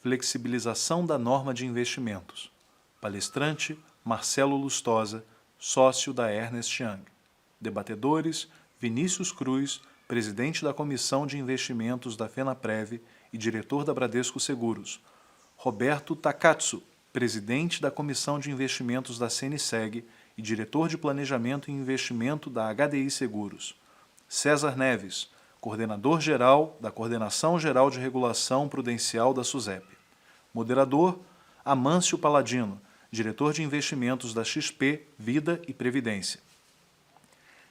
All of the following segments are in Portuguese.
Flexibilização da norma de investimentos. Palestrante, Marcelo Lustosa, sócio da Ernst Young. Debatedores, Vinícius Cruz, presidente da Comissão de Investimentos da FENAPREV e diretor da Bradesco Seguros. Roberto Takatsu, presidente da Comissão de Investimentos da CNSEG e diretor de Planejamento e Investimento da HDI Seguros. César Neves, coordenador-geral da Coordenação Geral de Regulação Prudencial da SUSEP. Moderador, Amâncio Paladino, diretor de investimentos da XP, Vida e Previdência.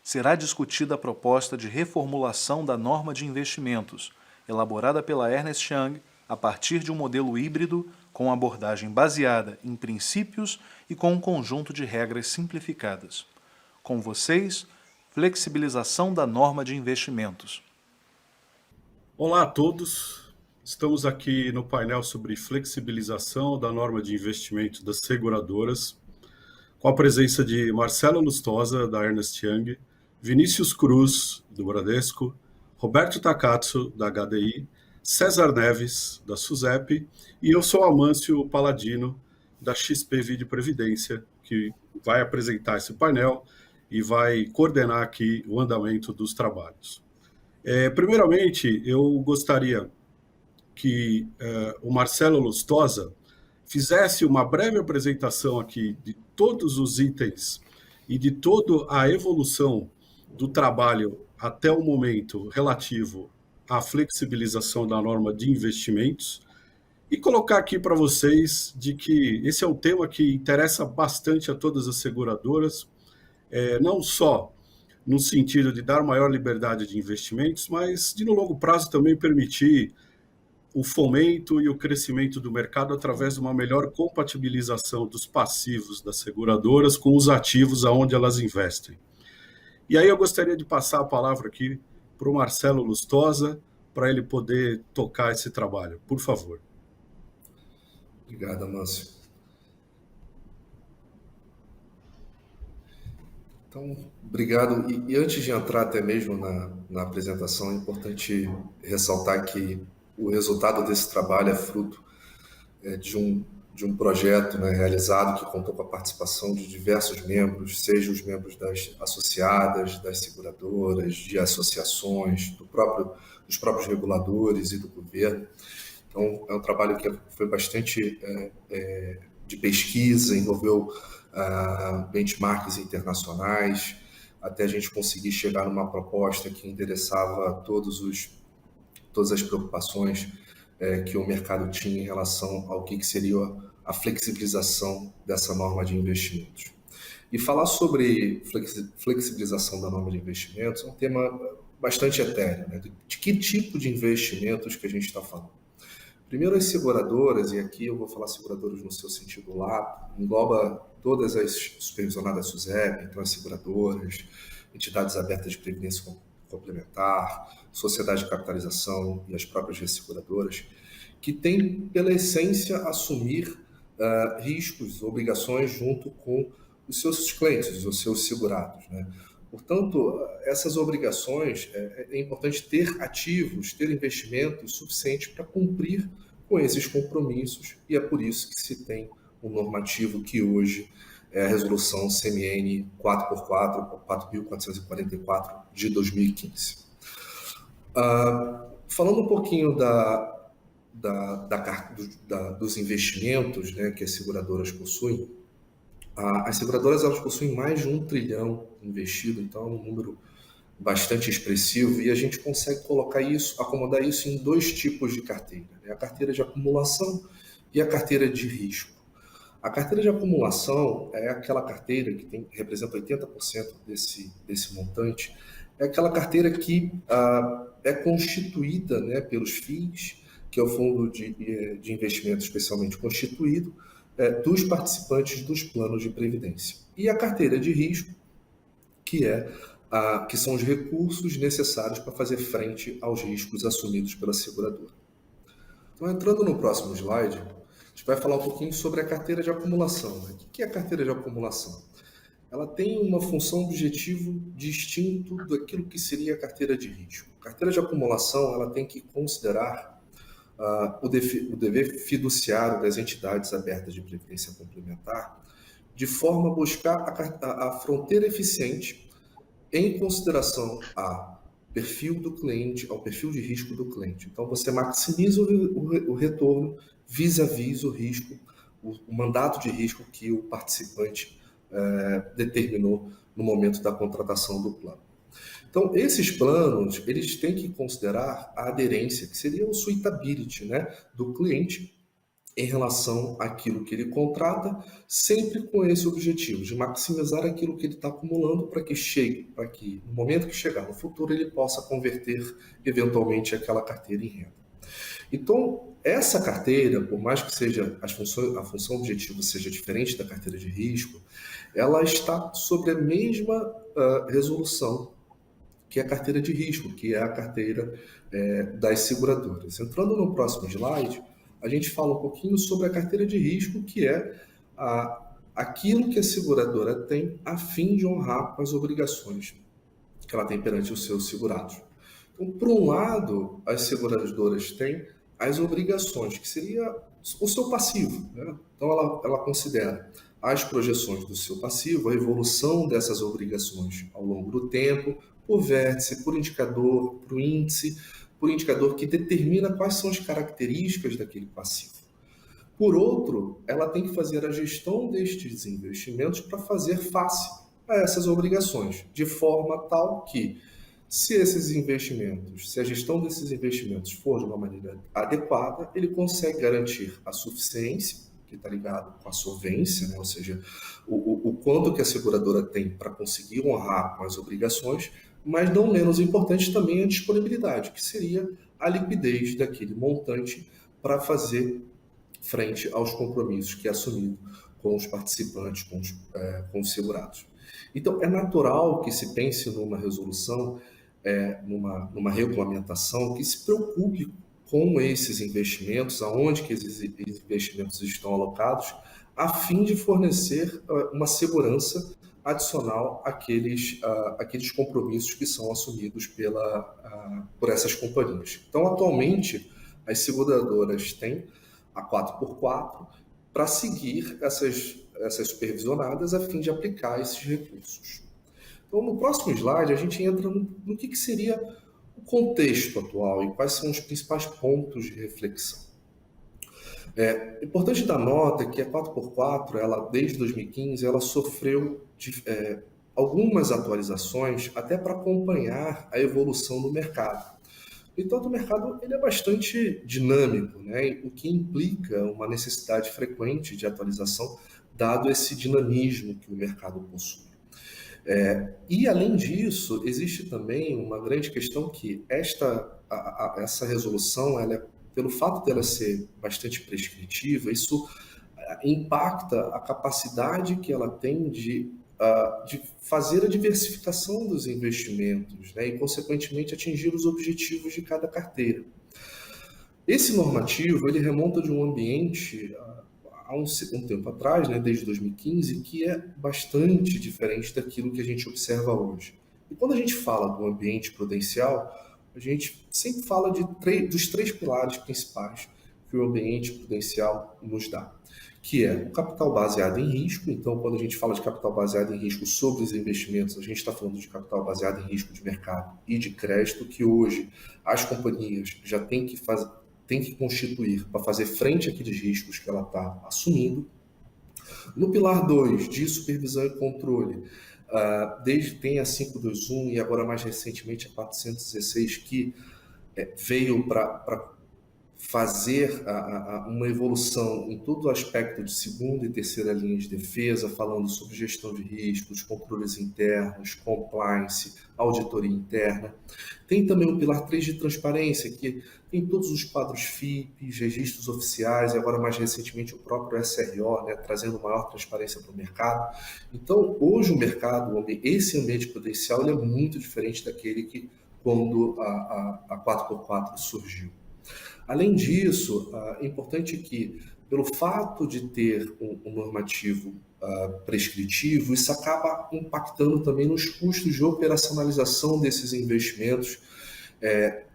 Será discutida a proposta de reformulação da norma de investimentos, elaborada pela Ernst Young a partir de um modelo híbrido com abordagem baseada em princípios e com um conjunto de regras simplificadas. Com vocês, flexibilização da norma de investimentos. Olá a todos, estamos aqui no painel sobre flexibilização da norma de investimento das seguradoras, com a presença de Marcelo Lustosa, da Ernst Young, Vinícius Cruz, do Bradesco, Roberto Takatsu, da HDI, César Neves, da SUSEP, e eu sou Amâncio Paladino, da XP Vida e Previdência, que vai apresentar esse painel e vai coordenar aqui o andamento dos trabalhos. Primeiramente, eu gostaria que o Marcelo Lustosa fizesse uma breve apresentação aqui de todos os itens e de toda a evolução do trabalho até o momento relativo à flexibilização da norma de investimentos e colocar aqui para vocês de que esse é um tema que interessa bastante a todas as seguradoras, não só no sentido de dar maior liberdade de investimentos, mas de no longo prazo também permitir o fomento e o crescimento do mercado através de uma melhor compatibilização dos passivos das seguradoras com os ativos aonde elas investem. E aí eu gostaria de passar a palavra aqui para o Marcelo Lustosa, para ele poder tocar esse trabalho. Por favor. Obrigado, Amâncio. Então, obrigado. E antes de entrar até mesmo na apresentação, é importante ressaltar que o resultado desse trabalho é fruto de um projeto, né, realizado que contou com a participação de diversos membros, seja os membros das associadas, das seguradoras, de associações, dos próprios reguladores e do governo. Então, é um trabalho que foi bastante de pesquisa, envolveu benchmarks internacionais, até a gente conseguir chegar numa proposta que endereçava todas as preocupações que o mercado tinha em relação ao que seria a flexibilização dessa norma de investimentos. E falar sobre flexibilização da norma de investimentos é um tema bastante etéreo, né? De que tipo de investimentos que a gente está falando? Primeiro, as seguradoras, e aqui eu vou falar seguradoras no seu sentido lato, engloba todas as supervisionadas SUSEP, então as seguradoras, entidades abertas de previdência complementar, sociedade de capitalização e as próprias resseguradoras, que têm, pela essência, assumir riscos, obrigações junto com os seus clientes, os seus segurados, né? Portanto, essas obrigações, é importante ter ativos, ter investimentos suficientes para cumprir com esses compromissos, e é por isso que se tem um normativo que hoje é a Resolução CMN 4x4, 4.444 de 2015. Falando um pouquinho dos investimentos, né, que as seguradoras possuem, as seguradoras elas possuem mais de 1 trilhão investido, então é um número bastante expressivo, e a gente consegue acomodar isso em dois tipos de carteira, né? A carteira de acumulação e a carteira de risco. A carteira de acumulação é aquela carteira que representa 80% desse montante, é aquela carteira que é constituída, né, pelos FIIs, que é o Fundo de Investimento Especialmente Constituído, dos participantes dos planos de previdência. E a carteira de risco, que são os recursos necessários para fazer frente aos riscos assumidos pela seguradora. Então, entrando no próximo slide, a gente vai falar um pouquinho sobre a carteira de acumulação. O que é a carteira de acumulação? Ela tem uma função objetivo distinto daquilo que seria a carteira de risco. A carteira de acumulação ela tem que considerar o dever fiduciário das entidades abertas de previdência complementar, de forma a buscar a fronteira eficiente em consideração ao perfil do cliente, ao perfil de risco do cliente. Então, você maximiza o retorno vis-à-vis o risco, o mandato de risco que o participante determinou no momento da contratação do plano. Então, esses planos, eles têm que considerar a aderência, que seria o suitability, né, do cliente em relação àquilo que ele contrata, sempre com esse objetivo de maximizar aquilo que ele está acumulando para que no momento que chegar no futuro ele possa converter eventualmente aquela carteira em renda. Então, essa carteira, por mais que seja a função objetivo seja diferente da carteira de risco, ela está sobre a mesma resolução que é a carteira de risco, que é a carteira das seguradoras. Entrando no próximo slide, a gente fala um pouquinho sobre a carteira de risco, que é aquilo que a seguradora tem a fim de honrar com as obrigações que ela tem perante os seus segurados. Então, por um lado, as seguradoras têm as obrigações, que seria o seu passivo, né? Então, ela considera as projeções do seu passivo, a evolução dessas obrigações ao longo do tempo, por vértice, por indicador, por índice, por indicador que determina quais são as características daquele passivo. Por outro, ela tem que fazer a gestão destes investimentos para fazer face a essas obrigações, de forma tal que, se a gestão desses investimentos for de uma maneira adequada, ele consegue garantir a suficiência, que está ligado com a solvência, né? Ou seja, o quanto que a seguradora tem para conseguir honrar com as obrigações, mas não menos importante também a disponibilidade, que seria a liquidez daquele montante para fazer frente aos compromissos que é assumido com os participantes, com os segurados. Então, é natural que se pense numa resolução, numa regulamentação que se preocupe com esses investimentos, aonde que esses investimentos estão alocados, a fim de fornecer uma segurança adicional àqueles compromissos que são assumidos por essas companhias. Então, atualmente, as seguradoras têm a 4x4 para seguir essas supervisionadas a fim de aplicar esses recursos. Então, no próximo slide, a gente entra no que seria o contexto atual e quais são os principais pontos de reflexão. É importante dar nota que a 4x4, ela, desde 2015, ela sofreu algumas atualizações até para acompanhar a evolução do mercado. Então, o mercado ele é bastante dinâmico, né? O que implica uma necessidade frequente de atualização, dado esse dinamismo que o mercado possui. E, além disso, existe também uma grande questão que essa resolução, pelo fato dela ser bastante prescritiva, isso impacta a capacidade que ela tem de fazer a diversificação dos investimentos, né, e, consequentemente, atingir os objetivos de cada carteira. Esse normativo ele remonta de um ambiente há um tempo atrás, né, desde 2015, que é bastante diferente daquilo que a gente observa hoje. E quando a gente fala do ambiente prudencial, a gente sempre fala dos três pilares principais que o ambiente prudencial nos dá, que é o capital baseado em risco. Então, quando a gente fala de capital baseado em risco sobre os investimentos, a gente está falando de capital baseado em risco de mercado e de crédito, que hoje as companhias já têm que constituir para fazer frente àqueles riscos que ela está assumindo. No pilar 2, de supervisão e controle, tem a 521 e agora mais recentemente a 416, que veio para fazer uma evolução em todo o aspecto de segunda e terceira linha de defesa, falando sobre gestão de riscos, controles internos, compliance, auditoria interna. Tem também o pilar 3 de transparência, que tem todos os quadros FIPs, registros oficiais e agora mais recentemente o próprio SRO, né, trazendo maior transparência para o mercado. Então, hoje o mercado, esse ambiente prudencial, ele é muito diferente daquele que quando a 4x4 surgiu. Além disso, é importante que, pelo fato de ter um normativo prescritivo, isso acaba impactando também nos custos de operacionalização desses investimentos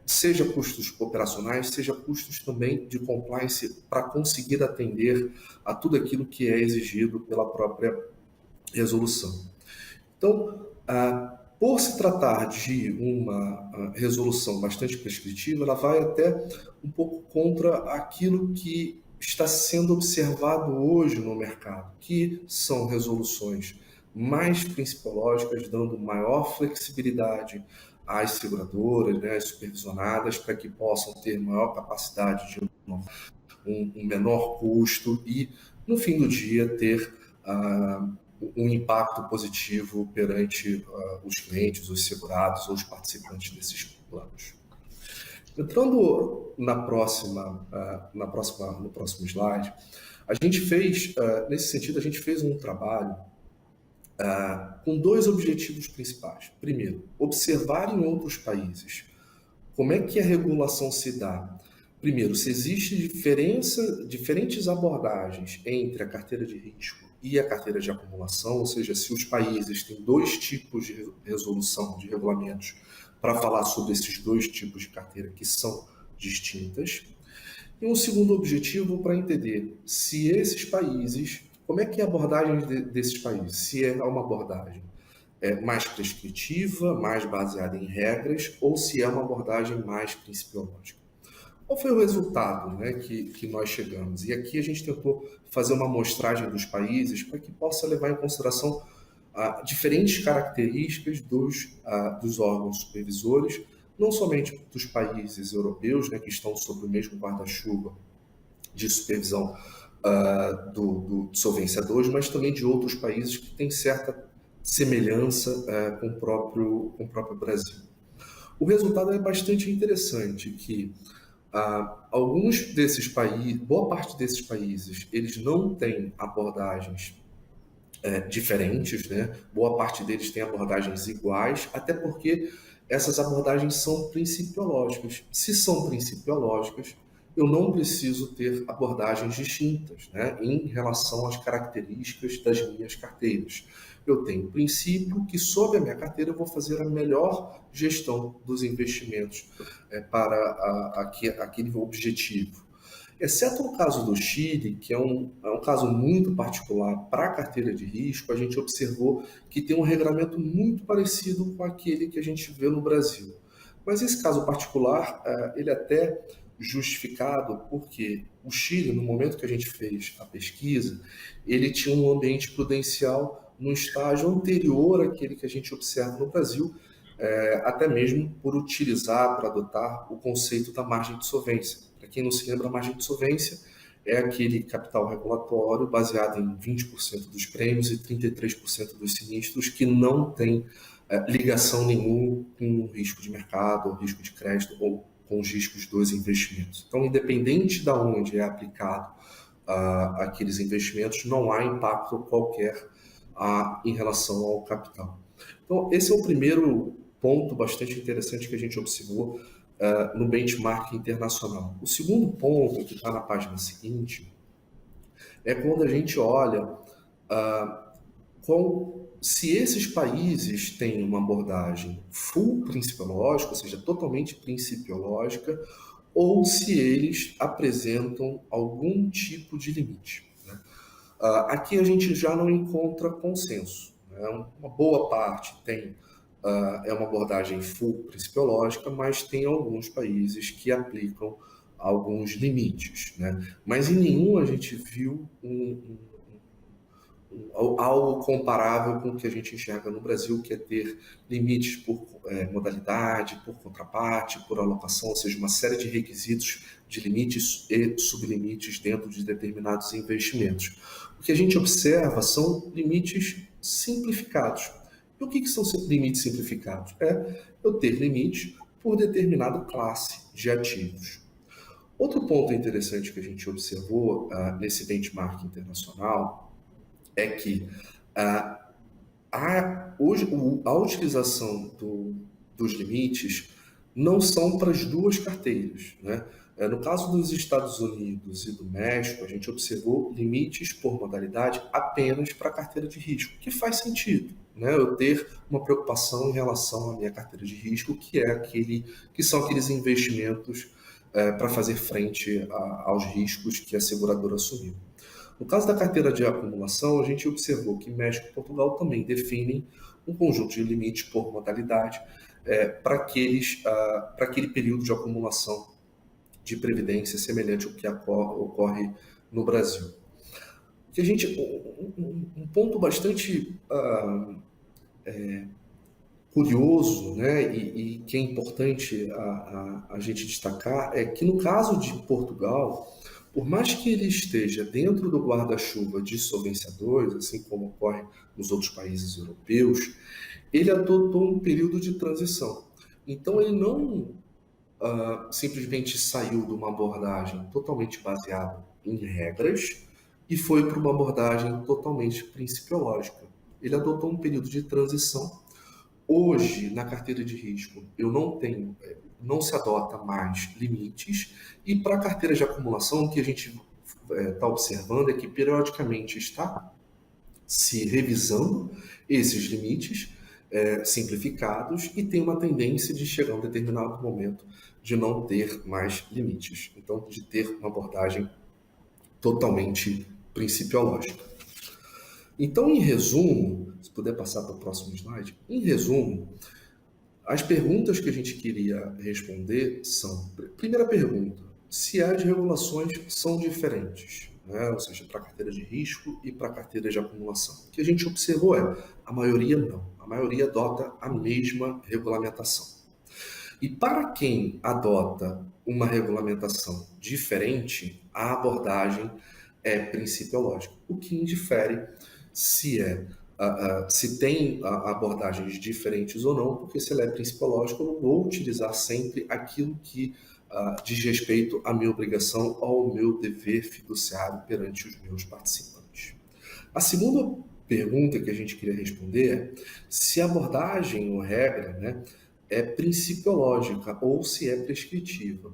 seja custos operacionais, seja custos também de compliance para conseguir atender a tudo aquilo que é exigido pela própria resolução. Então, por se tratar de uma resolução bastante prescritiva, ela vai até um pouco contra aquilo que está sendo observado hoje no mercado, que são resoluções mais principiológicas, dando maior flexibilidade às seguradoras, né, às supervisionadas, para que possam ter maior capacidade de um menor custo e, no fim do dia, ter um impacto positivo perante os clientes, os segurados ou os participantes desses planos. Entrando no próximo slide, a gente fez, nesse sentido, a gente fez um trabalho com dois objetivos principais. Primeiro, observar em outros países como é que a regulação se dá. Primeiro, se existe diferentes abordagens entre a carteira de risco e a carteira de acumulação, ou seja, se os países têm dois tipos de resolução de regulamentos para falar sobre esses dois tipos de carteira que são distintas. E um segundo objetivo para entender se esses países, como é que é a abordagem desses países, se é uma abordagem mais prescritiva, mais baseada em regras, ou se é uma abordagem mais principiológica. Qual foi o resultado, né, que nós chegamos? E aqui a gente tentou fazer uma amostragem dos países para que possa levar em consideração diferentes características dos órgãos supervisores, não somente dos países europeus, né, que estão sob o mesmo guarda-chuva de supervisão do Solvência II, mas também de outros países que têm certa semelhança com o próprio Brasil. O resultado é bastante interessante, que alguns desses países, boa parte desses países, eles não têm abordagens diferentes, né? Boa parte deles tem abordagens iguais, até porque essas abordagens são principiológicas. Se são principiológicas, eu não preciso ter abordagens distintas, né, em relação às características das minhas carteiras. Eu tenho um princípio que, sob a minha carteira, eu vou fazer a melhor gestão dos investimentos para aquele objetivo. Exceto no caso do Chile, que é um caso muito particular para a carteira de risco, a gente observou que tem um regramento muito parecido com aquele que a gente vê no Brasil. Mas esse caso particular, ele é até justificado porque o Chile, no momento que a gente fez a pesquisa, ele tinha um ambiente prudencial no estágio anterior àquele que a gente observa no Brasil, até mesmo por utilizar, para adotar o conceito da margem de solvência. Para quem não se lembra, a margem de solvência é aquele capital regulatório baseado em 20% dos prêmios e 33% dos sinistros que não tem ligação nenhuma com o risco de mercado, ou risco de crédito, ou com os riscos dos investimentos. Então, independente de onde é aplicado aqueles investimentos, não há impacto qualquer em relação ao capital. Então, esse é o primeiro ponto bastante interessante que a gente observou no benchmark internacional. O segundo ponto, que está na página seguinte, é quando a gente olha se esses países têm uma abordagem full principiológica, ou seja, totalmente principiológica, ou se eles apresentam algum tipo de limite, né? Aqui a gente já não encontra consenso, né? Uma boa parte é uma abordagem full principiológica, mas tem alguns países que aplicam alguns limites, né? Mas em nenhum a gente viu algo comparável com o que a gente enxerga no Brasil, que é ter limites por modalidade, por contraparte, por alocação, ou seja, uma série de requisitos de limites e sublimites dentro de determinados investimentos. O que a gente observa são limites simplificados. E o que são limites simplificados? Eu ter limites por determinada classe de ativos. Outro ponto interessante que a gente observou nesse benchmark internacional é que hoje a utilização dos limites não são para as duas carteiras, né? No caso dos Estados Unidos e do México, a gente observou limites por modalidade apenas para a carteira de risco, que faz sentido, né? Eu ter uma preocupação em relação à minha carteira de risco, que são aqueles investimentos para fazer frente aos riscos que a seguradora assumiu. No caso da carteira de acumulação, a gente observou que México e Portugal também definem um conjunto de limites por modalidade para aquele período de acumulação de previdência semelhante ao que ocorre no Brasil. Que um ponto bastante curioso, né, e que é importante a gente destacar é que no caso de Portugal, por mais que ele esteja dentro do guarda-chuva de Solvência II, assim como ocorre nos outros países europeus, ele adotou um período de transição. Então ele não simplesmente saiu de uma abordagem totalmente baseada em regras e foi para uma abordagem totalmente principiológica. Ele adotou um período de transição. Hoje, na carteira de risco, não se adota mais limites, e para a carteira de acumulação, o que a gente está observando é que periodicamente está se revisando esses limites simplificados e tem uma tendência de chegar a um determinado momento de não ter mais limites. Então, de ter uma abordagem totalmente principiológica. Então, em resumo, se puder passar para o próximo slide, em resumo, as perguntas que a gente queria responder são, primeira pergunta, se as regulações são diferentes, né? Ou seja, para a carteira de risco e para a carteira de acumulação. O que a gente observou a maioria não, a maioria adota a mesma regulamentação. E para quem adota uma regulamentação diferente, a abordagem é principiológica, o que indifere se tem abordagens diferentes ou não, porque se ela é principiológica, eu vou utilizar sempre aquilo que diz respeito à minha obrigação, ao meu dever fiduciário perante os meus participantes. A segunda pergunta que a gente queria responder é se a abordagem ou regra, né, é principiológica ou se é prescritiva.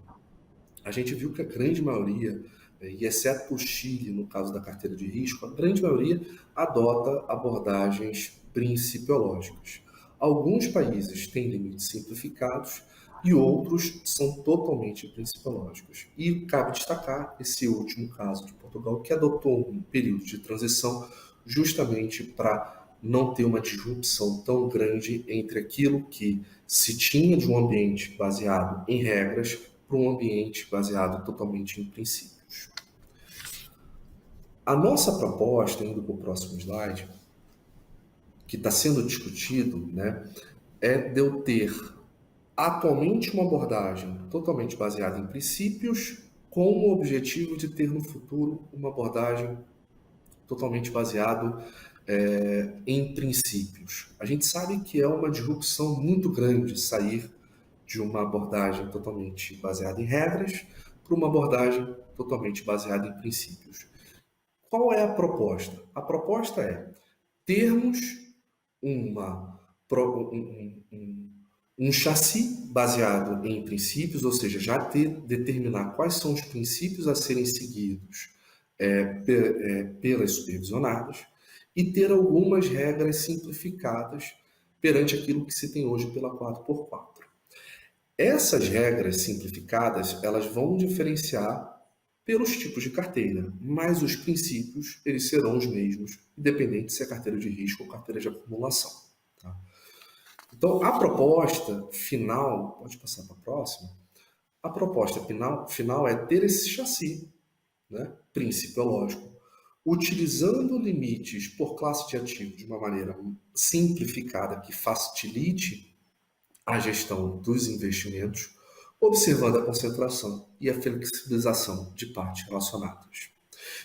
A gente viu que a grande maioria, e exceto o Chile, no caso da carteira de risco, a grande maioria adota abordagens principiológicas. Alguns países têm limites simplificados e outros são totalmente principiológicos. E cabe destacar esse último caso de Portugal, que adotou um período de transição justamente para não ter uma disrupção tão grande entre aquilo que se tinha de um ambiente baseado em regras para um ambiente baseado totalmente em princípios. A nossa proposta, indo para o próximo slide, que está sendo discutido, né, é de eu ter atualmente uma abordagem totalmente baseada em princípios, com o objetivo de ter no futuro uma abordagem totalmente baseada em princípios. A gente sabe que é uma disrupção muito grande sair de uma abordagem totalmente baseada em regras para uma abordagem totalmente baseada em princípios. Qual é a proposta? A proposta é termos um chassi baseado em princípios, ou seja, já determinar quais são os princípios a serem seguidos pelas supervisionadas e ter algumas regras simplificadas perante aquilo que se tem hoje pela 4x4. Essas regras simplificadas, elas vão diferenciar pelos tipos de carteira, mas os princípios, eles serão os mesmos, independente se é carteira de risco ou carteira de acumulação. Tá? Então, a proposta final, pode passar para a próxima, a proposta final é ter esse chassi, né, principiológico, utilizando limites por classe de ativo de uma maneira simplificada que facilite a gestão dos investimentos, observando a concentração e a flexibilização de partes relacionadas.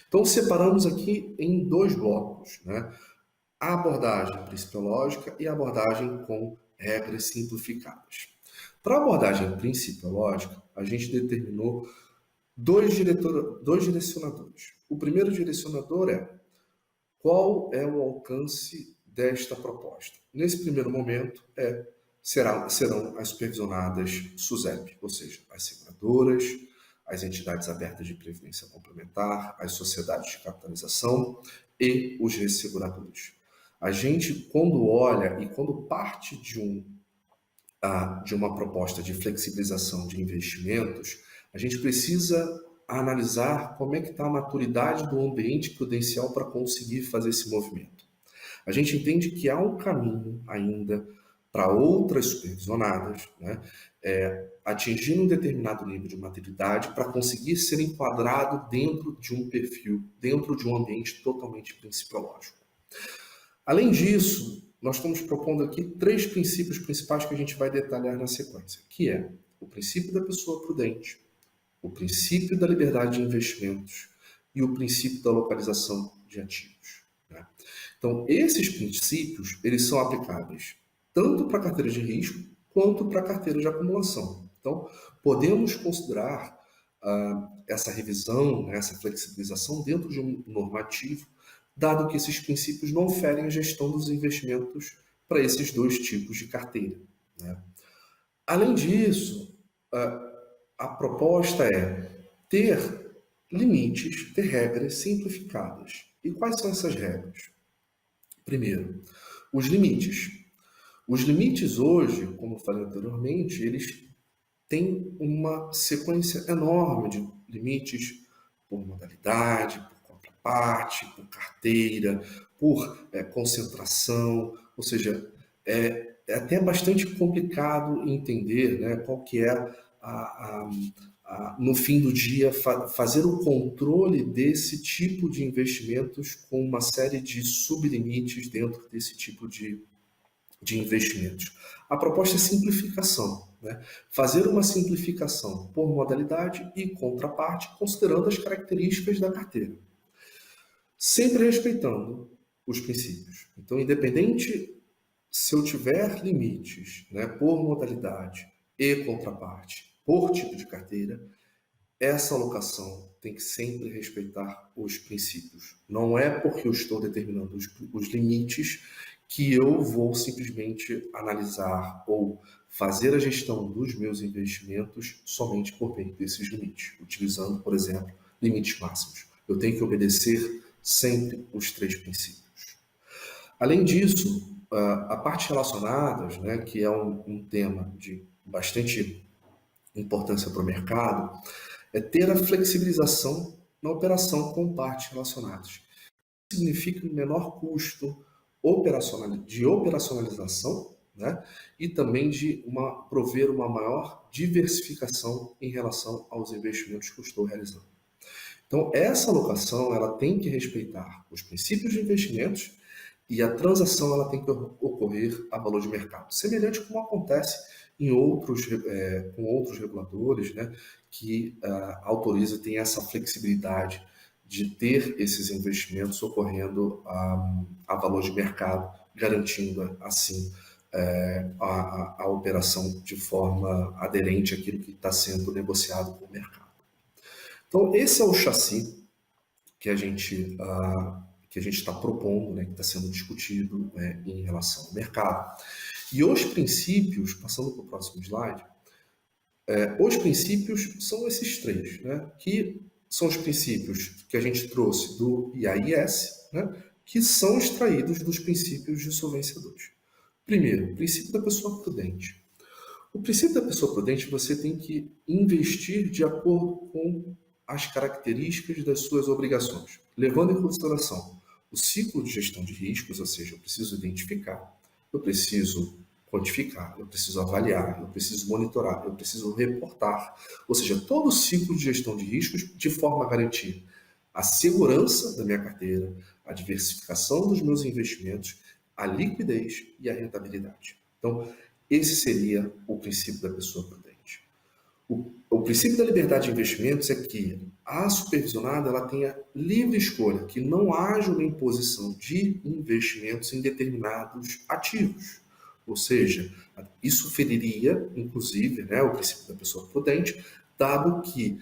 Então, separamos aqui em dois blocos, né? A abordagem principiológica e a abordagem com regras simplificadas. Para a abordagem principiológica, a gente determinou dois direcionadores. O primeiro direcionador é qual é o alcance desta proposta. Nesse primeiro momento, serão as supervisionadas SUSEP, ou seja, as seguradoras, as entidades abertas de previdência complementar, as sociedades de capitalização e os resseguradores. A gente, quando olha e quando parte de uma proposta de flexibilização de investimentos, a gente precisa analisar como é que está a maturidade do ambiente prudencial para conseguir fazer esse movimento. A gente entende que há um caminho ainda para outras supervisionadas, né, atingir um determinado nível de maturidade para conseguir ser enquadrado dentro de um perfil, dentro de um ambiente totalmente principiológico. Além disso, nós estamos propondo aqui 3 princípios principais que a gente vai detalhar na sequência, que é o princípio da pessoa prudente, o princípio da liberdade de investimentos e o princípio da localização de ativos, né? Então, esses princípios, eles são aplicáveis tanto para a carteira de risco quanto para a carteira de acumulação. Então, podemos considerar essa revisão, né, essa flexibilização dentro de um normativo, dado que esses princípios não ferem a gestão dos investimentos para esses 2 tipos de carteira, né? Além disso, a proposta é ter limites, ter regras simplificadas. E quais são essas regras? Primeiro, os limites. Os limites hoje, como eu falei anteriormente, eles têm uma sequência enorme de limites por modalidade, por contraparte, por carteira, por concentração, ou seja, é até bastante complicado entender, né, qual que é no fim do dia, fazer o controle desse tipo de investimentos com uma série de sublimites dentro desse tipo de investimentos. A proposta é simplificação, né? Fazer uma simplificação por modalidade e contraparte, considerando as características da carteira, sempre respeitando os princípios. Então, independente se eu tiver limites, né, por modalidade e contraparte, por tipo de carteira, essa alocação tem que sempre respeitar os princípios. Não é porque eu estou determinando os limites que eu vou simplesmente analisar ou fazer a gestão dos meus investimentos somente por meio desses limites, utilizando, por exemplo, limites máximos. Eu tenho que obedecer sempre os 3 princípios. Além disso, a parte relacionadas, né, que é um tema de bastante importância para o mercado, é ter a flexibilização na operação com partes relacionadas. Isso significa um menor custo de operacionalização, né, e também de prover uma maior diversificação em relação aos investimentos que eu estou realizando. Então, essa alocação ela tem que respeitar os princípios de investimentos e a transação ela tem que ocorrer a valor de mercado, semelhante como acontece com outros reguladores, né, que autorizam, tem essa flexibilidade de ter esses investimentos ocorrendo a valor de mercado, garantindo assim a operação de forma aderente àquilo que está sendo negociado com o mercado. Então, esse é o chassi que a gente está propondo, né, que está sendo discutido em relação ao mercado. E os princípios, passando para o próximo slide, os princípios são esses 3, né, que são os princípios que a gente trouxe do IAIS, né, que são extraídos dos princípios de Solvência 2. Primeiro, o princípio da pessoa prudente. O princípio da pessoa prudente, você tem que investir de acordo com as características das suas obrigações, levando em consideração o ciclo de gestão de riscos, ou seja, eu preciso identificar, eu preciso quantificar, eu preciso avaliar, eu preciso monitorar, eu preciso reportar, ou seja, todo o ciclo de gestão de riscos de forma a garantir a segurança da minha carteira, a diversificação dos meus investimentos, a liquidez e a rentabilidade. Então, esse seria o princípio da pessoa prudente. O princípio da liberdade de investimentos é que a supervisionada ela tenha livre escolha, que não haja uma imposição de investimentos em determinados ativos. Ou seja, isso feriria, inclusive, né, o princípio da pessoa prudente, dado que,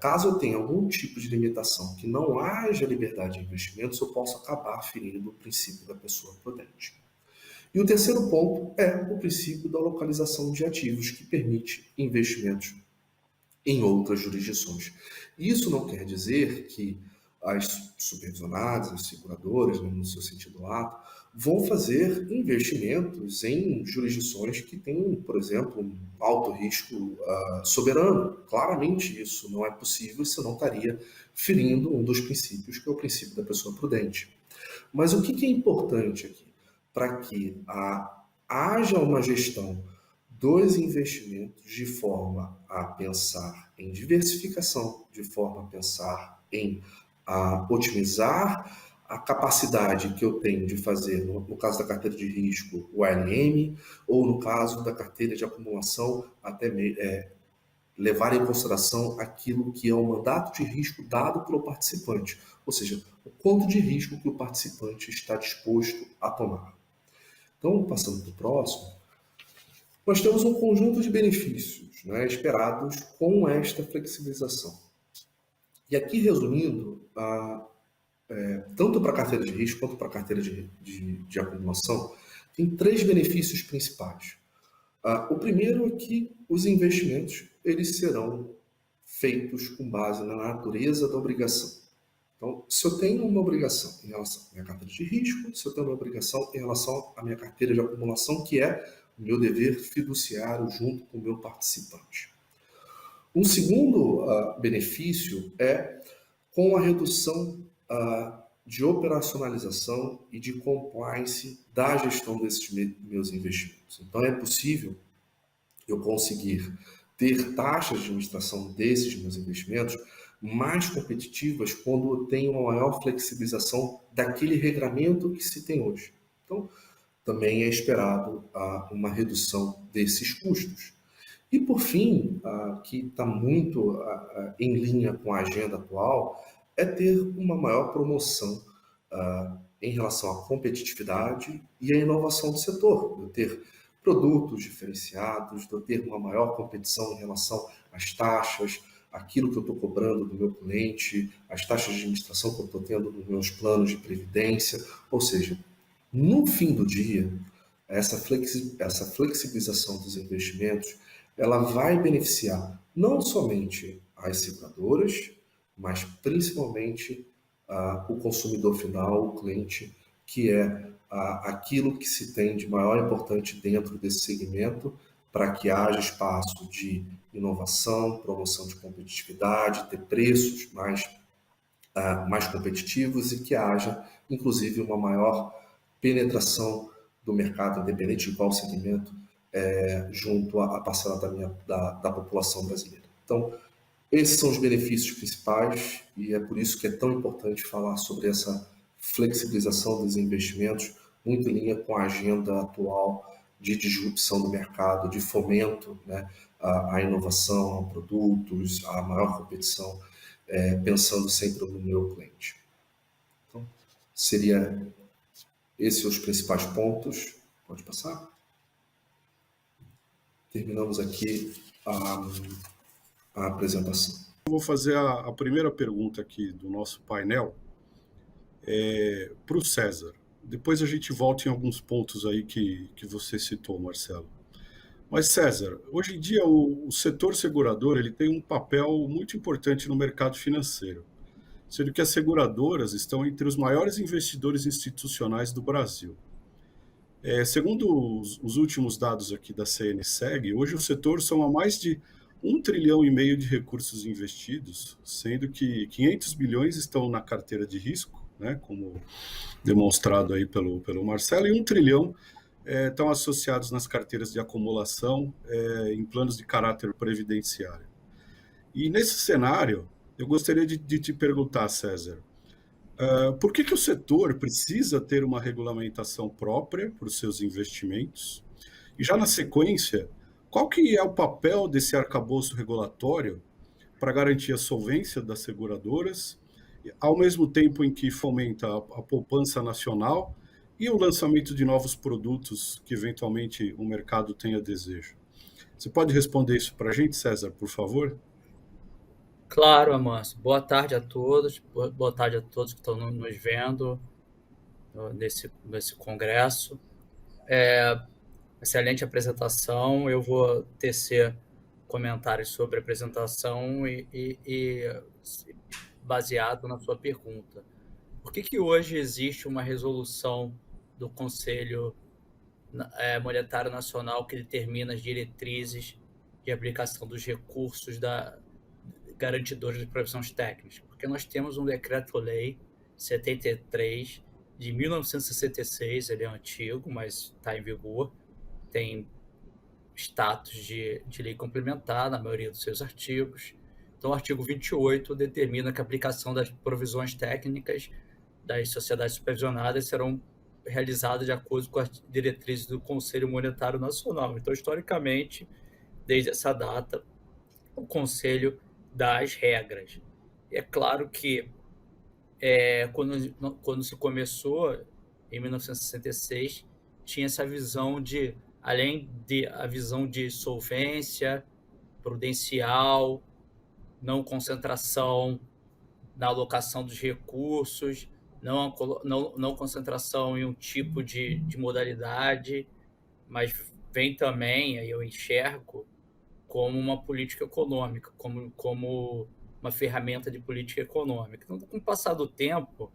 caso eu tenha algum tipo de limitação que não haja liberdade de investimentos, eu posso acabar ferindo o princípio da pessoa prudente. E o terceiro ponto é o princípio da localização de ativos, que permite investimentos em outras jurisdições. Isso não quer dizer que as supervisionadas, as seguradoras, no seu sentido lato, vão fazer investimentos em jurisdições que têm, por exemplo, um alto risco soberano. Claramente isso não é possível, senão estaria ferindo um dos princípios, que é o princípio da pessoa prudente. Mas o que é importante aqui? Para que haja uma gestão dos investimentos de forma a pensar em diversificação, de forma a pensar em otimizar a capacidade que eu tenho de fazer, no caso da carteira de risco, o ALM, ou no caso da carteira de acumulação, até levar em consideração aquilo que é o mandato de risco dado pelo participante, ou seja, o quanto de risco que o participante está disposto a tomar. Então, passando para o próximo, nós temos um conjunto de benefícios, né, esperados com esta flexibilização. E aqui, resumindo, tanto para a carteira de risco quanto para a carteira de acumulação, tem 3 benefícios principais. O primeiro é que os investimentos eles serão feitos com base na natureza da obrigação. Então, se eu tenho uma obrigação em relação à minha carteira de risco, se eu tenho uma obrigação em relação à minha carteira de acumulação, que é o meu dever fiduciário junto com o meu participante. Um segundo benefício é com a redução de operacionalização e de compliance da gestão desses meus investimentos. Então, é possível eu conseguir ter taxas de administração desses meus investimentos mais competitivas quando eu tenho uma maior flexibilização daquele regramento que se tem hoje. Então, também é esperado uma redução desses custos. E, por fim, que está muito em linha com a agenda atual, é ter uma maior promoção em relação à competitividade e à inovação do setor. Eu ter produtos diferenciados, de eu ter uma maior competição em relação às taxas, aquilo que eu estou cobrando do meu cliente, as taxas de administração que eu estou tendo nos meus planos de previdência. Ou seja, no fim do dia, essa flexibilização dos investimentos, ela vai beneficiar não somente as seguradoras, mas principalmente o consumidor final, o cliente, que é aquilo que se tem de maior importante dentro desse segmento, para que haja espaço de inovação, promoção de competitividade, ter preços mais competitivos e que haja, inclusive, uma maior penetração do mercado, independente de qual segmento, junto à parcela da população brasileira. Então, esses são os benefícios principais e é por isso que é tão importante falar sobre essa flexibilização dos investimentos, muito em linha com a agenda atual de disrupção do mercado, de fomento, né, à inovação, a produtos, a maior competição, pensando sempre no meu cliente. Então, seria esses os principais pontos. Pode passar. Terminamos aqui a apresentação. Eu vou fazer a primeira pergunta aqui do nosso painel para o César. Depois a gente volta em alguns pontos aí que você citou, Marcelo. Mas, César, hoje em dia o setor segurador ele tem um papel muito importante no mercado financeiro, sendo que as seguradoras estão entre os maiores investidores institucionais do Brasil. Segundo os últimos dados aqui da CNSEG, hoje o setor soma mais de 1,5 trilhão de recursos investidos, sendo que 500 bilhões estão na carteira de risco, né, como demonstrado aí pelo Marcelo, e 1 trilhão estão associados nas carteiras de acumulação em planos de caráter previdenciário. E nesse cenário, eu gostaria de te perguntar, César, por que o setor precisa ter uma regulamentação própria para os seus investimentos? E já na sequência, qual que é o papel desse arcabouço regulatório para garantir a solvência das seguradoras, ao mesmo tempo em que fomenta a poupança nacional e o lançamento de novos produtos que eventualmente o mercado tenha desejo? Você pode responder isso para a gente, César, por favor? Claro, Amâncio. Boa tarde a todos, boa tarde a todos que estão nos vendo nesse congresso. Excelente apresentação. Eu vou tecer comentários sobre a apresentação e baseado na sua pergunta. Por que hoje existe uma resolução do Conselho Monetário Nacional que determina as diretrizes de aplicação dos recursos garantidores de provisões técnicas? Porque nós temos um Decreto-Lei 73 de 1966, ele é antigo, mas está em vigor, tem status de lei complementar na maioria dos seus artigos. Então, o artigo 28 determina que a aplicação das provisões técnicas das sociedades supervisionadas serão realizadas de acordo com as diretrizes do Conselho Monetário Nacional. Então, historicamente, desde essa data, o Conselho dá as regras. E é claro que quando se começou, em 1966, tinha essa visão de, além de a visão de solvência, prudencial, não concentração na alocação dos recursos, não concentração em um tipo de modalidade, mas vem também, aí eu enxergo, como uma política econômica, como uma ferramenta de política econômica. Então, com o passar do tempo,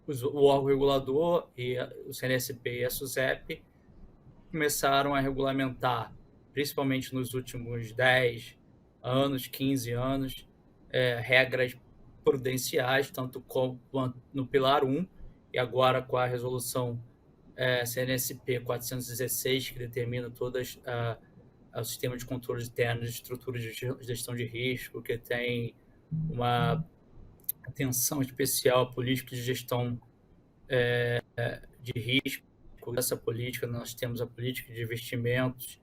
o órgão regulador, e o CNSP e a SUSEP, começaram a regulamentar, principalmente nos últimos 10 anos, 15 anos, regras prudenciais, tanto quanto no Pilar 1, e agora com a resolução CNSP 416, que determina todas o sistema de controle interno de estrutura de gestão de risco, que tem uma atenção especial à política de gestão de risco. Essa política, nós temos a política de investimentos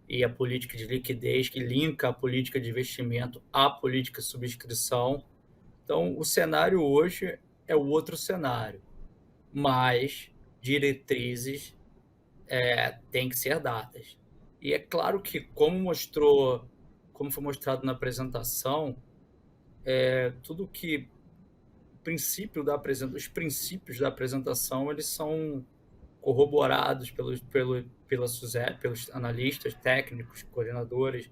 e a política de liquidez, que linka a política de investimento à política de subscrição. Então, o cenário hoje é o outro cenário, mas diretrizes têm que ser dadas. E é claro que, como foi mostrado na apresentação, tudo que os princípios da apresentação, eles são corroborados pela SUSEP, pelos analistas técnicos, coordenadores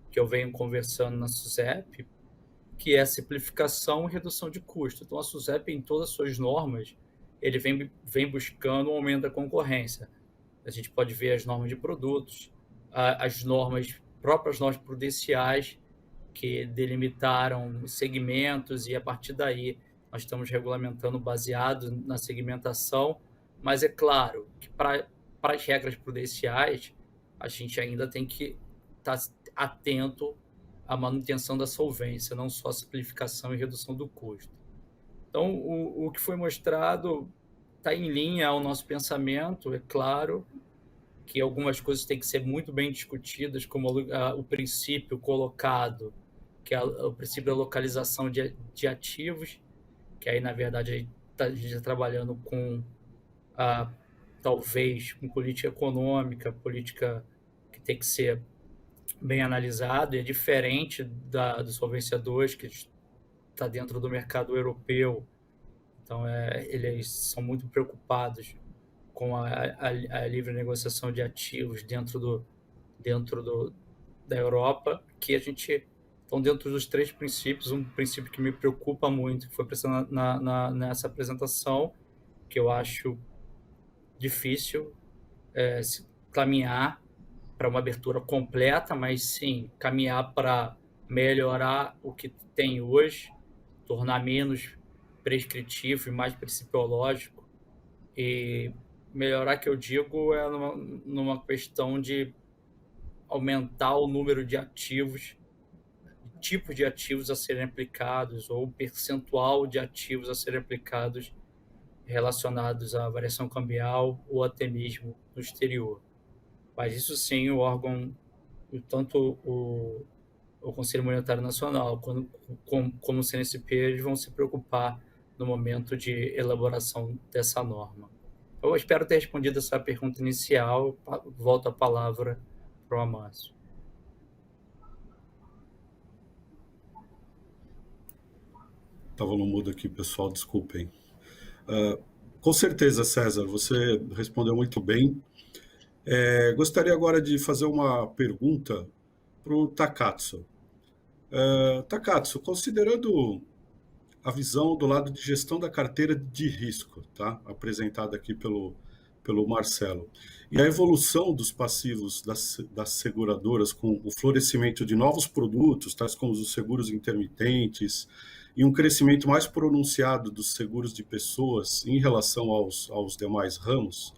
que eu venho conversando na SUSEP, que é a simplificação e redução de custo. Então, a SUSEP, em todas as suas normas, ele vem buscando um aumento da concorrência. A gente pode ver as normas de produtos, as próprias normas prudenciais, que delimitaram segmentos, e a partir daí nós estamos regulamentando baseado na segmentação, mas é claro que para as regras prudenciais a gente ainda tem que estar atento à manutenção da solvência, não só a simplificação e redução do custo. Então, o que foi mostrado está em linha ao nosso pensamento. É claro que algumas coisas têm que ser muito bem discutidas, como o princípio colocado, que é o princípio da localização de ativos, que aí, na verdade, a gente está trabalhando com, talvez, com política econômica, política que tem que ser bem analisado, e é diferente do Solvência 2, que está dentro do mercado europeu. Então, eles são muito preocupados com a livre negociação de ativos dentro da Europa, que a gente... Então, dentro dos 3 princípios, um princípio que me preocupa muito, que foi apresentado nessa apresentação, que eu acho difícil se caminhar para uma abertura completa, mas sim caminhar para melhorar o que tem hoje, tornar menos prescritivo e mais principiológico. E melhorar, que eu digo, é numa questão de aumentar o número de ativos, tipos de ativos a serem aplicados, ou o percentual de ativos a serem aplicados relacionados à variação cambial ou até mesmo no exterior. Mas isso sim, o órgão, tanto o Conselho Monetário Nacional como o CNSP, eles vão se preocupar no momento de elaboração dessa norma. Eu espero ter respondido essa pergunta inicial. Volto a palavra para o Amâncio. Estava no mudo aqui, pessoal, desculpem. Com certeza, César, você respondeu muito bem. Gostaria agora de fazer uma pergunta para o Takatsu. Takatsu, considerando a visão do lado de gestão da carteira de risco, tá? Apresentada aqui pelo Marcelo, e a evolução dos passivos das seguradoras com o florescimento de novos produtos, tais como os seguros intermitentes, e um crescimento mais pronunciado dos seguros de pessoas em relação aos demais ramos,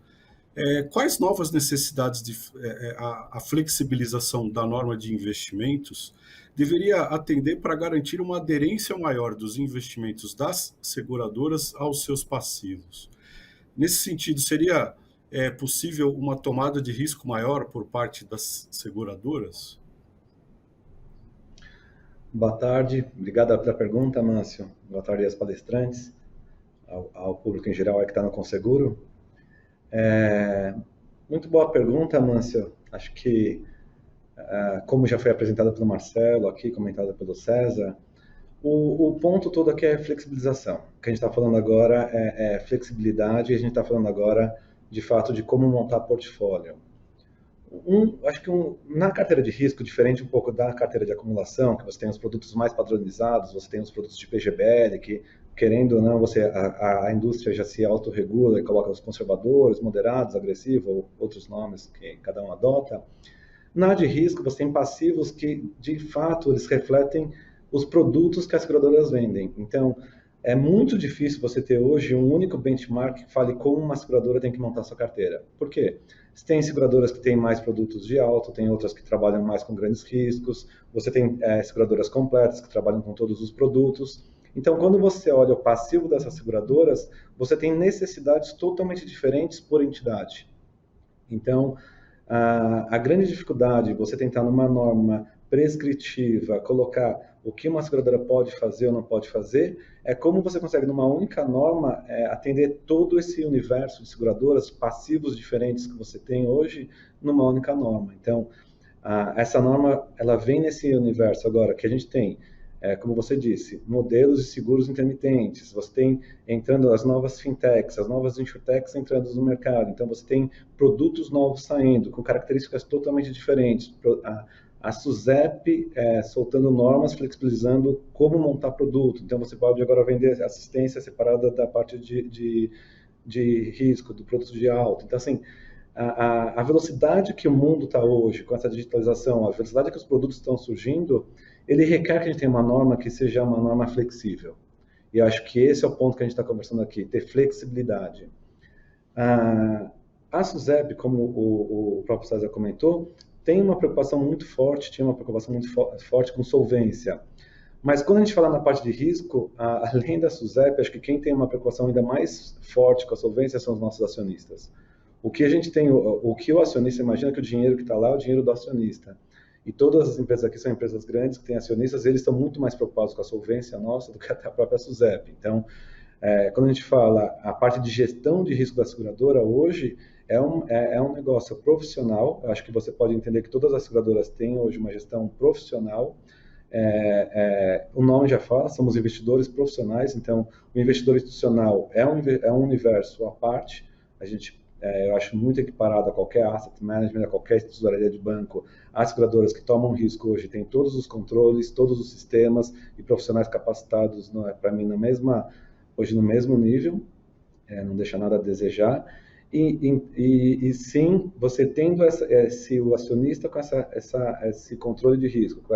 quais novas necessidades a flexibilização da norma de investimentos deveria atender para garantir uma aderência maior dos investimentos das seguradoras aos seus passivos? Nesse sentido, seria possível uma tomada de risco maior por parte das seguradoras? Boa tarde, obrigado pela pergunta, Mâncio. Boa tarde aos palestrantes, ao público em geral que está no Conseguro. Muito boa pergunta, Mâncio. Acho que, como já foi apresentado pelo Marcelo aqui, comentado pelo César, o ponto todo aqui é flexibilização. O que a gente está falando agora é flexibilidade, e a gente está falando agora, de fato, de como montar portfólio. Acho que na carteira de risco, diferente um pouco da carteira de acumulação, que você tem os produtos mais padronizados, você tem os produtos de PGBL, que, querendo ou não, a indústria já se autorregula e coloca os conservadores, moderados, agressivos, ou outros nomes que cada um adota. Na de risco, você tem passivos que, de fato, eles refletem os produtos que as seguradoras vendem. Então, é muito difícil você ter hoje um único benchmark que fale como uma seguradora tem que montar sua carteira. Por quê? Você tem seguradoras que têm mais produtos de alto, tem outras que trabalham mais com grandes riscos, você tem seguradoras completas que trabalham com todos os produtos. Então, quando você olha o passivo dessas seguradoras, você tem necessidades totalmente diferentes por entidade. Então, a grande dificuldade, você tentar numa norma prescritiva, colocar o que uma seguradora pode fazer ou não pode fazer, é como você consegue, numa única norma, atender todo esse universo de seguradoras, passivos diferentes que você tem hoje, numa única norma. Então, essa norma, ela vem nesse universo agora, que a gente tem, como você disse, modelos de seguros intermitentes, você tem entrando as novas fintechs, as novas insurtechs entrando no mercado, então você tem produtos novos saindo, com características totalmente diferentes, a SUSEP soltando normas, flexibilizando como montar produto. Então, você pode agora vender assistência separada da parte de risco, do produto de alto. Então, assim, a velocidade que o mundo está hoje, com essa digitalização, a velocidade que os produtos estão surgindo, ele requer que a gente tenha uma norma que seja uma norma flexível. E eu acho que esse é o ponto que a gente está conversando aqui, ter flexibilidade. A SUSEP, como o próprio César comentou, tem uma preocupação muito forte, tinha uma preocupação muito forte com solvência. Mas quando a gente fala na parte de risco, além da SUSEP, acho que quem tem uma preocupação ainda mais forte com a solvência são os nossos acionistas. O que a gente tem, o que o acionista imagina que o dinheiro que está lá é o dinheiro do acionista. E todas as empresas aqui são empresas grandes que têm acionistas, eles estão muito mais preocupados com a solvência nossa do que até a própria SUSEP. Então, quando a gente fala a parte de gestão de risco da seguradora, hoje é um negócio profissional. Eu acho que você pode entender que todas as seguradoras têm hoje uma gestão profissional. O nome já fala, somos investidores profissionais, então o investidor institucional é um universo à parte. Eu acho muito equiparado a qualquer asset management, a qualquer tesouraria de banco. As seguradoras que tomam risco hoje têm todos os controles, todos os sistemas e profissionais capacitados, para mim, hoje no mesmo nível, não deixa nada a desejar. E sim, você tendo o acionista com esse controle de risco, com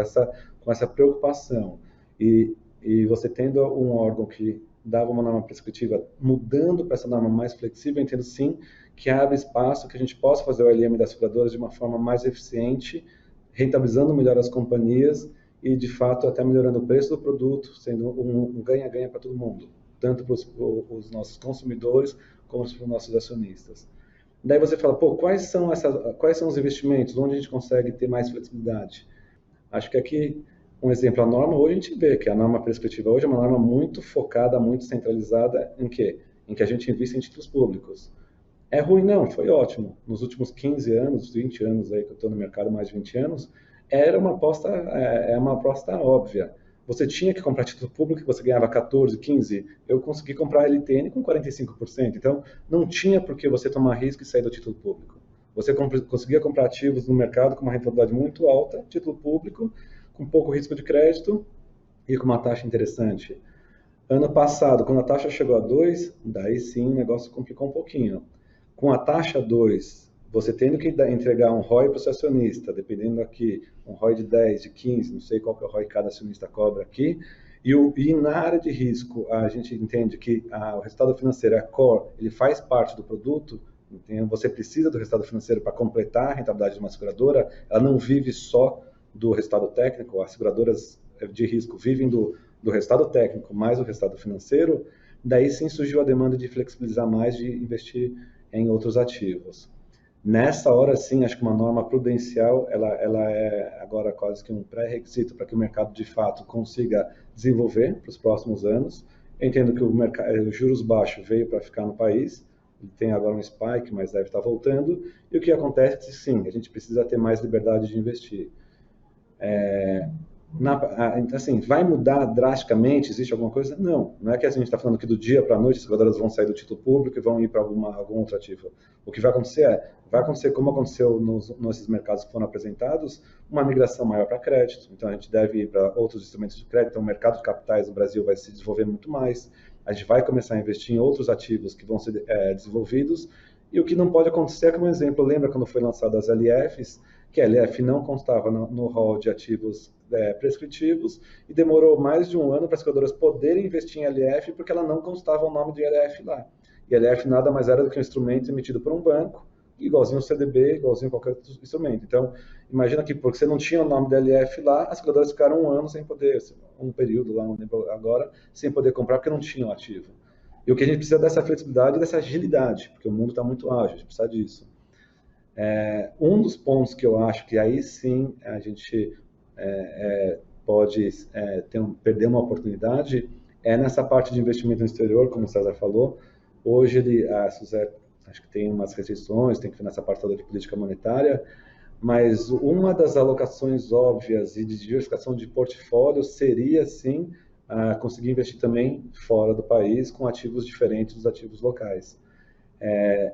essa preocupação, e você tendo um órgão que dava uma norma prescritiva, mudando para essa norma mais flexível, eu entendo sim que abre espaço que a gente possa fazer o LM das seguradoras de uma forma mais eficiente, rentabilizando melhor as companhias e, de fato, até melhorando o preço do produto, sendo um ganha-ganha para todo mundo, tanto para os nossos consumidores como para os nossos acionistas. Daí você fala, quais são os investimentos, onde a gente consegue ter mais flexibilidade? Acho que aqui, um exemplo, a norma hoje a gente vê que a norma prescritiva hoje é uma norma muito focada, muito centralizada em quê? Em que a gente investe em títulos públicos. É ruim? Não, foi ótimo. Nos últimos 15 anos, 20 anos aí que eu estou no mercado, mais de 20 anos, era uma aposta óbvia. Você tinha que comprar título público, que você ganhava 14, 15. Eu consegui comprar LTN com 45%. Então, não tinha por que você tomar risco e sair do título público. você conseguia comprar ativos no mercado com uma rentabilidade muito alta, título público, com pouco risco de crédito e com uma taxa interessante. Ano passado, quando a taxa chegou a 2, daí sim o negócio complicou um pouquinho. Com a taxa 2, você tendo que entregar um ROI para o seu acionista, dependendo aqui, um ROI de 10, de 15, não sei qual que é o ROI que cada acionista cobra aqui, e na área de risco, a gente entende que o resultado financeiro é core, ele faz parte do produto, então você precisa do resultado financeiro para completar a rentabilidade de uma seguradora, ela não vive só do resultado técnico, as seguradoras de risco vivem do resultado técnico mais o resultado financeiro, daí sim surgiu a demanda de flexibilizar mais, de investir em outros ativos. Nessa hora, sim, acho que uma norma prudencial, ela é agora quase que um pré-requisito para que o mercado, de fato, consiga desenvolver para os próximos anos. Eu entendo que os juros baixos veio para ficar no país, ele tem agora um spike, mas deve estar voltando, e o que acontece, sim, a gente precisa ter mais liberdade de investir. Assim, vai mudar drasticamente? Existe alguma coisa? Não é que a gente está falando que do dia para a noite as seguradoras vão sair do título público e vão ir para algum outro ativo. O que vai acontecer como aconteceu nesses mercados que foram apresentados, uma migração maior para crédito. Então a gente deve ir para outros instrumentos de crédito, então o mercado de capitais no Brasil vai se desenvolver muito mais, a gente vai começar a investir em outros ativos que vão ser desenvolvidos, e o que não pode acontecer, como exemplo, lembra quando foi lançado as LFs, que a LF não constava no rol de ativos prescritivos e demorou mais de um ano para as seguradoras poderem investir em LF porque ela não constava o nome de LF lá. E LF nada mais era do que um instrumento emitido por um banco, igualzinho o CDB, igualzinho qualquer outro instrumento. Então, imagina que porque você não tinha o nome da LF lá, as seguradoras ficaram um ano sem poder, um período lá, não lembro agora, sem poder comprar porque não tinham ativo. E o que a gente precisa é dessa flexibilidade e dessa agilidade, porque o mundo está muito ágil, a gente precisa disso. Um dos pontos que eu acho que aí sim a gente pode perder uma oportunidade é nessa parte de investimento no exterior, como o César falou. Hoje a SUSEP acho que tem umas restrições, tem que ver nessa parte toda de política monetária, mas uma das alocações óbvias e de diversificação de portfólio seria sim conseguir investir também fora do país com ativos diferentes dos ativos locais.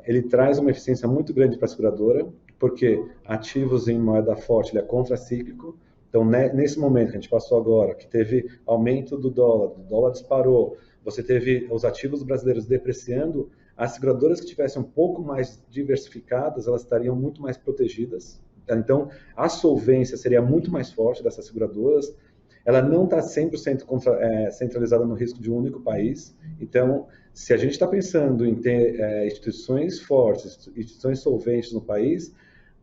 Ele traz uma eficiência muito grande para a seguradora, porque ativos em moeda forte ele é contracíclico. Então, nesse momento que a gente passou agora, que teve aumento do dólar disparou, você teve os ativos brasileiros depreciando, as seguradoras que tivessem um pouco mais diversificadas, elas estariam muito mais protegidas. Então, a solvência seria muito mais forte dessas seguradoras. Ela não está 100% centralizada no risco de um único país. Então, se a gente está pensando em ter instituições fortes, instituições solventes no país,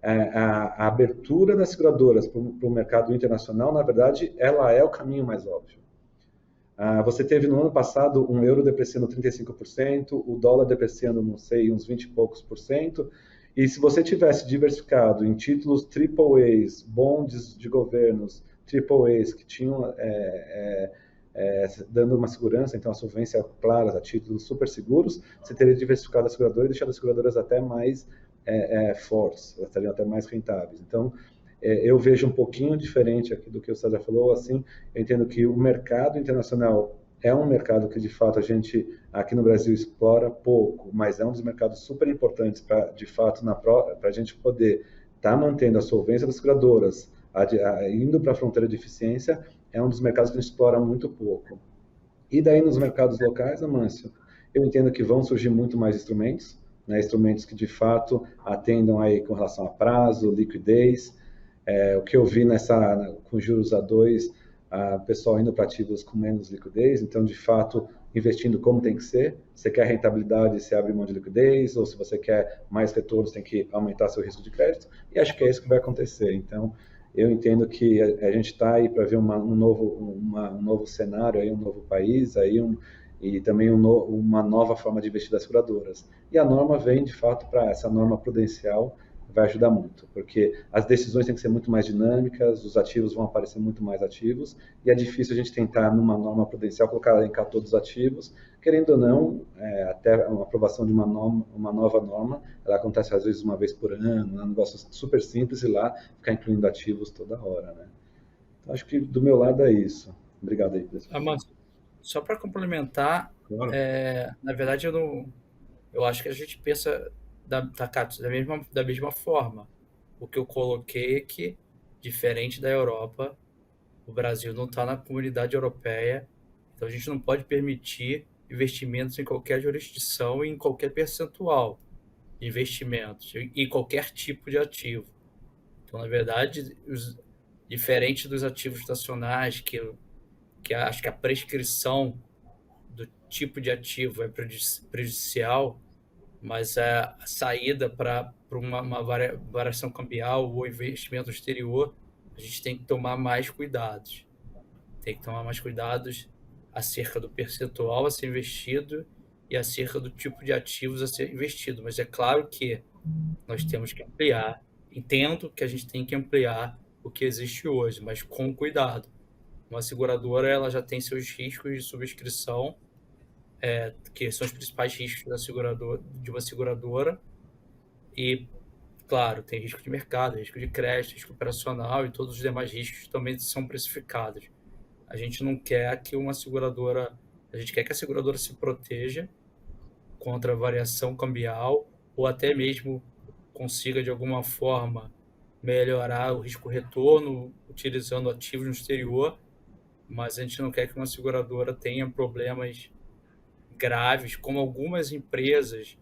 a abertura das seguradoras para o mercado internacional, na verdade, ela é o caminho mais óbvio. Você teve no ano passado um euro depreciando 35%, o dólar depreciando, não sei, uns 20 e poucos %, e se você tivesse diversificado em títulos AAAs, bonds de governos AAAs, que tinham dando uma segurança, então a solvência clara a títulos super seguros, você teria diversificado a seguradora e deixado as seguradoras até mais fortes, elas estariam até mais rentáveis. Então, eu vejo um pouquinho diferente aqui do que o César falou, assim, eu entendo que o mercado internacional é um mercado que, de fato, a gente aqui no Brasil explora pouco, mas é um dos mercados super importantes para, de fato, para a gente poder estar mantendo a solvência das seguradoras, indo para a fronteira de eficiência, é um dos mercados que a gente explora muito pouco. E daí, nos mercados locais, Amâncio, eu entendo que vão surgir muito mais instrumentos, né, instrumentos que, de fato, atendam aí com relação a prazo, liquidez. O que eu vi com juros a 2, o pessoal indo para ativos com menos liquidez, então, de fato, investindo como tem que ser. Se quer rentabilidade, você abre mão de liquidez, ou se você quer mais retornos, tem que aumentar seu risco de crédito, e acho que é isso que vai acontecer. Então, eu entendo que a gente está aí para ver um novo cenário, aí, um novo país, aí e também uma nova forma de investir das seguradoras. E a norma vem, de fato, para essa norma prudencial, vai ajudar muito, porque as decisões têm que ser muito mais dinâmicas, os ativos vão aparecer muito mais ativos, e é difícil a gente tentar, numa norma prudencial, elencar todos os ativos, querendo ou não, até a aprovação de uma nova norma, ela acontece às vezes uma vez por ano, é um negócio super simples, e lá ficar incluindo ativos toda hora, né? Então, acho que do meu lado é isso. Obrigado aí, pessoal. Amâncio, só para complementar, Claro. na verdade, eu acho que a gente pensa da mesma forma. O que eu coloquei é que, diferente da Europa, o Brasil não está na comunidade europeia, então a gente não pode permitir investimentos em qualquer jurisdição e em qualquer percentual de investimentos, em qualquer tipo de ativo. Então, na verdade, diferente dos ativos nacionais, que acho que a prescrição do tipo de ativo é prejudicial, mas a saída para uma variação cambial ou investimento exterior, a gente tem que tomar mais cuidados. Tem que tomar mais cuidados acerca do percentual a ser investido e acerca do tipo de ativos a ser investido. Mas é claro que nós temos que ampliar. Entendo que a gente tem que ampliar o que existe hoje, mas com cuidado. Uma seguradora ela já tem seus riscos de subscrição, que são os principais riscos de uma seguradora, e, claro, tem risco de mercado, risco de crédito, risco operacional e todos os demais riscos também são precificados. A gente não quer que a seguradora se proteja contra a variação cambial ou até mesmo consiga, de alguma forma, melhorar o risco-retorno utilizando ativos no exterior, mas a gente não quer que uma seguradora tenha problemas graves, como algumas empresas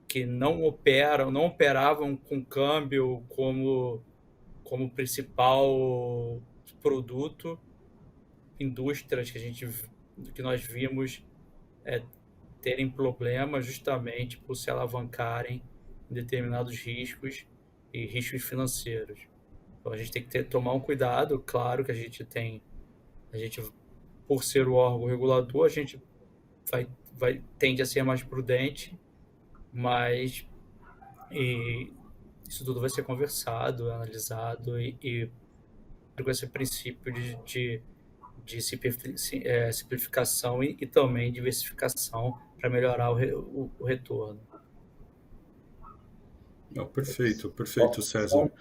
que não operavam com câmbio como principal produto, indústrias que nós vimos terem problemas justamente por se alavancarem em determinados riscos e riscos financeiros. Então a gente tem que tomar um cuidado. Claro que a gente, por ser o órgão regulador, a gente tende a ser mais prudente, mas isso tudo vai ser conversado, analisado e com esse princípio de simplificação e também diversificação para melhorar o retorno. Não, perfeito, César.